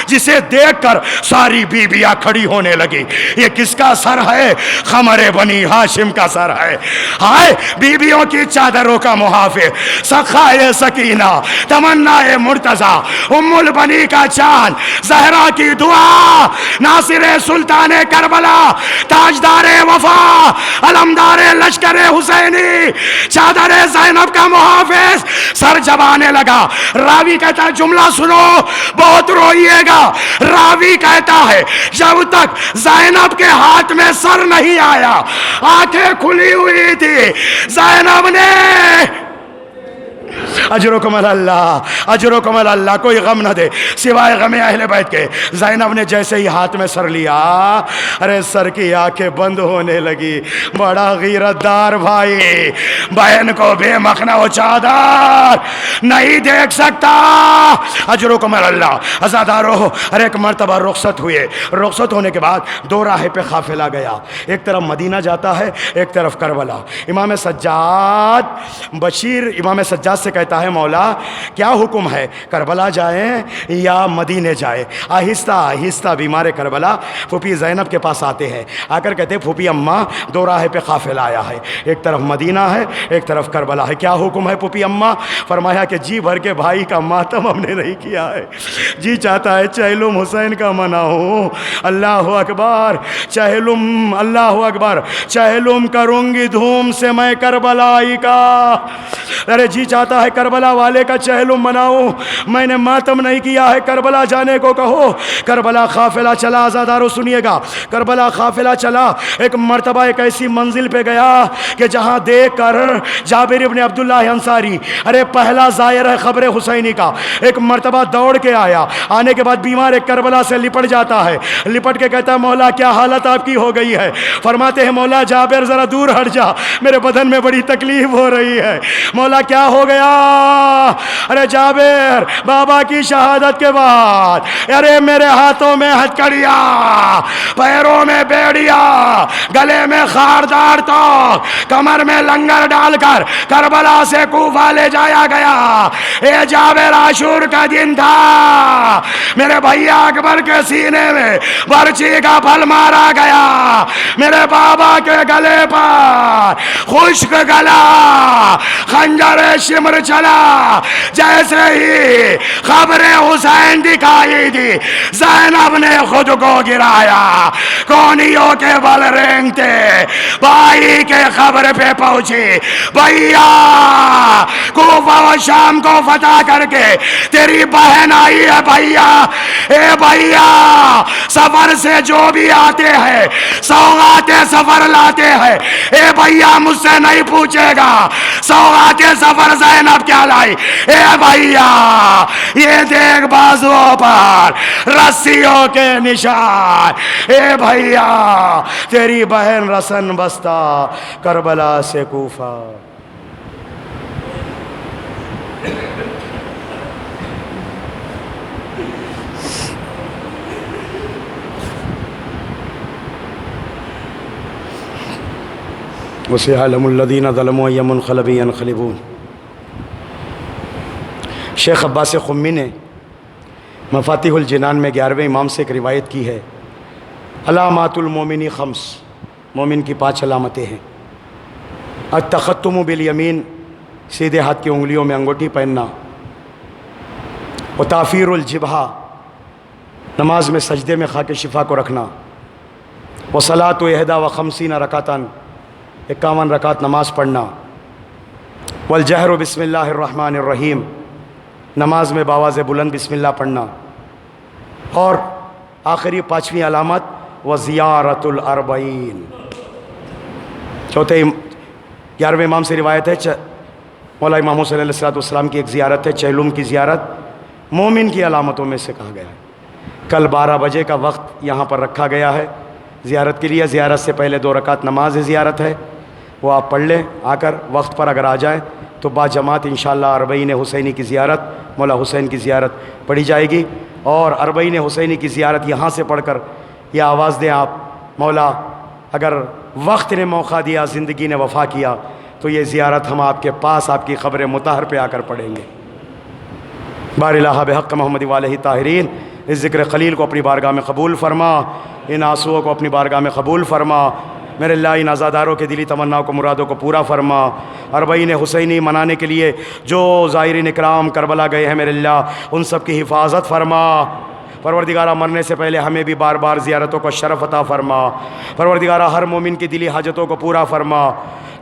جسے دیکھ کر ساری بیویاں کھڑی ہونے لگی. یہ کس کا سر ہے؟ خمر بنی ہاشم کا سر ہے. ہائے بیویوں کی چادروں کا محافظ، سخائے سکینہ، تمنا مرتضی، ام البنی کا چاند، زہرا کی دعا، ناصر سلطان کربلا، تاجدار وفا، علمدار لشکر حسینی، چادر زینب کا محافظ. سر جب آنے لگا، راوی کہتا ہے جملہ سنو بہت روئیے گا. راوی کہتا ہے جب تک زینب کے ہاتھ میں سر نہیں آیا، آنکھیں کھلی ہوئی تھی، زینب نے اجرکم اللہ، اجرکم اللہ، کوئی غم نہ دے سوائے غم اہل بیت کے. زینب نے جیسے ہی ہاتھ میں سر لیا، ارے سر کی آنکھیں بند ہونے لگی. بڑا غیرت دار بھائی، بہن کو بے مخنہ و چادر نہیں دیکھ سکتا. اجرکم اللہ. عزادارو، ہر ایک مرتبہ رخصت ہوئے. رخصت ہونے کے بعد 2 راہ پہ قافلہ گیا. ایک طرف مدینہ جاتا ہے، ایک طرف کربلا. امام سجاد بشیر امام سجاد سے کہتا ہے مولا کیا حکم ہے، کربلا جائیں یا مدینے جائیں؟ آہستہ آہستہ بیمار کربلا پھوپھی زینب کے پاس آتے ہیں. آ کر کہتے ہیں پھوپھی اماں 2 راہ پہ قافلہ آیا ہے، ایک طرف مدینہ ہے، ایک طرف کربلا ہے، کیا حکم ہے پھوپھی اماں؟ فرمایا کہ جی بھر کے بھائی کا ماتم ہم نے نہیں کیا ہے، جی چاہتا ہے چہلم حسین کا مناؤں. اللہ اکبر، چہلم، اللہ اکبر، چہلم کروں گی دھوم سے میں کربلائی کا. ارے جی چاہتا ہے کربلا والے کا چہلم مناؤں، میں نے ماتم نہیں کیا ہے، کربلا جانے کو کہو. کربلا قافلہ چلا. آزادارو سنیے گا، کربلا قافلہ چلا. ایک مرتبہ ایک ایسی منزل پہ گیا کہ جہاں دیکھ کر جابر ابن عبداللہ انصاری، ارے پہلا زائر ہے قبر حسینی کا، ایک مرتبہ دوڑ کے آیا. آنے کے بعد بیمار ایک کربلا سے لپٹ جاتا ہے، لپٹ کے کہتا ہے مولا کیا حالت آپ کی ہو گئی ہے؟ فرماتے ہیں مولا جابر ذرا دور ہٹ جا، میرے بدن میں بڑی تکلیف ہو رہی ہے. مولا کیا ہو گیا؟ ارے جابر بابا کی شہادت کے بعد ارے میرے ہاتھوں میں ہتھکڑیاں، پیروں میں بیڑیا، گلے میں خاردار تو کمر میں لنگر ڈال کر کربلا سے کوفہ لے جایا گیا. اے جابر عاشور کا دن تھا، میرے بھیا اکبر کے سینے میں برچی کا پھل مارا گیا، میرے بابا کے گلے پر خشک گلا خنجر شمر چلا. جیسے ہی خبر حسین دکھائی دی، زینب نے خود کو گرایا، کونیوں کے بل رینگتے بھائی کے خبر پہ پہنچی. بھیا کوفہ و شام کو فتح کر کے تیری بہن آئی ہے. بھیا اے بھیا سفر سے جو بھی آتے ہیں سوغات سفر لاتے ہیں، اے بھیا مجھ سے نہیں پوچھے گا سوغات سفر زینب کیا لائی. اے بھیا یہ دیکھ بازوؤں پر رسیوں کے نشان. اے بھیا تیری بہن رسن بستہ کربلا سے کوفہ. وَسَيَعْلَمُ الَّذِينَ ظَلَمُوا أَيَّ مُنْقَلَبٍ يَنْقَلِبُونَ. شیخ عباس قمی نے مفاتیح الجنان میں 11ویں امام سے ایک روایت کی ہے، علامات المومنی خمس، مومن کی 5 علامتیں ہیں. التختم بالیمین، سیدھے ہاتھ کی انگلیوں میں انگوٹھی پہننا. وتعفیر الجبہہ، نماز میں سجدے میں خاک شفا کو رکھنا. وصلاۃ 51 رکعتاً، 51 رکعت نماز پڑھنا. والجہر بسم اللہ الرحمن الرحیم، نماز میں باواز بلند بسم اللہ پڑھنا. اور آخری 5ویں علامت وزیارت الاربعین. چوتھے 11ویں امام سے روایت ہے، مولا امام حسین علیہ السلام کی ایک زیارت ہے، چہلم کی زیارت مومن کی علامتوں میں سے کہا گیا ہے. کل 12 بجے کا وقت یہاں پر رکھا گیا ہے زیارت کے لیے. زیارت سے پہلے 2 رکعت نماز زیارت ہے، وہ آپ پڑھ لیں آ کر. وقت پر اگر آ جائیں تو با جماعت انشاءاللہ اربعین حسینی کی زیارت، مولا حسین کی زیارت پڑھی جائے گی. اور اربعین حسینی کی زیارت یہاں سے پڑھ کر یہ آواز دیں آپ، مولا اگر وقت نے موقع دیا، زندگی نے وفا کیا، تو یہ زیارت ہم آپ کے پاس آپ کی قبر مطہر پہ آ کر پڑھیں گے. بار الہ بحق محمد والہ طاہرین، اس ذکر خلیل کو اپنی بارگاہ میں قبول فرما، ان آنسوؤں کو اپنی بارگاہ میں قبول فرما. میرے اللہ ان عزاداروں کے دلی تمناؤں کو، مرادوں کو پورا فرما. اربعین حسینی منانے کے لیے جو زائرین اکرام کربلا گئے ہیں میرے اللہ، ان سب کی حفاظت فرما. پروردگارہ مرنے سے پہلے ہمیں بھی بار بار زیارتوں کو شرف عطا فرما. پروردگارہ ہر مومن کی دلی حاجتوں کو پورا فرما.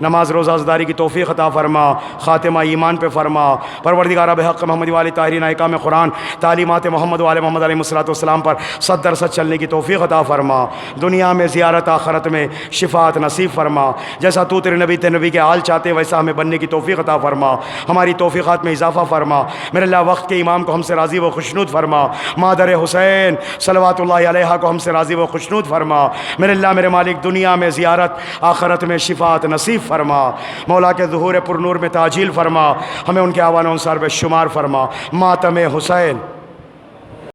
نماز روزہ ازداری کی توفیق عطا فرما، خاتمہ ایمان پہ فرما. پروردگارہ بحق محمد والے طاہرین، احکام قرآن، تعلیمات محمد والے محمد علیہ الصلوۃ پر 100% چلنے کی توفیق عطا فرما. دنیا میں زیارت، آخرت میں شفاعت نصیب فرما. جیسا تو تیرے نبی کے حال چاہتے ویسا ہمیں بننے کی توفیق عطا فرما. ہماری توفیقات میں اضافہ فرما. میرے اللہ وقت کے امام کو ہم سے راضی و خوشنود فرما. مادر حسین صلوات اللہ علیہا کو ہم سے راضی و خوشنود فرما. میرے اللہ میرے مالک دنیا میں زیارت، آخرت میں شفاعت نصیب فرما. مولا کے ظہور پر نور میں تعجیل فرما. ہمیں ان کے آوان و انصار پہ شمار فرما. ماتم حسین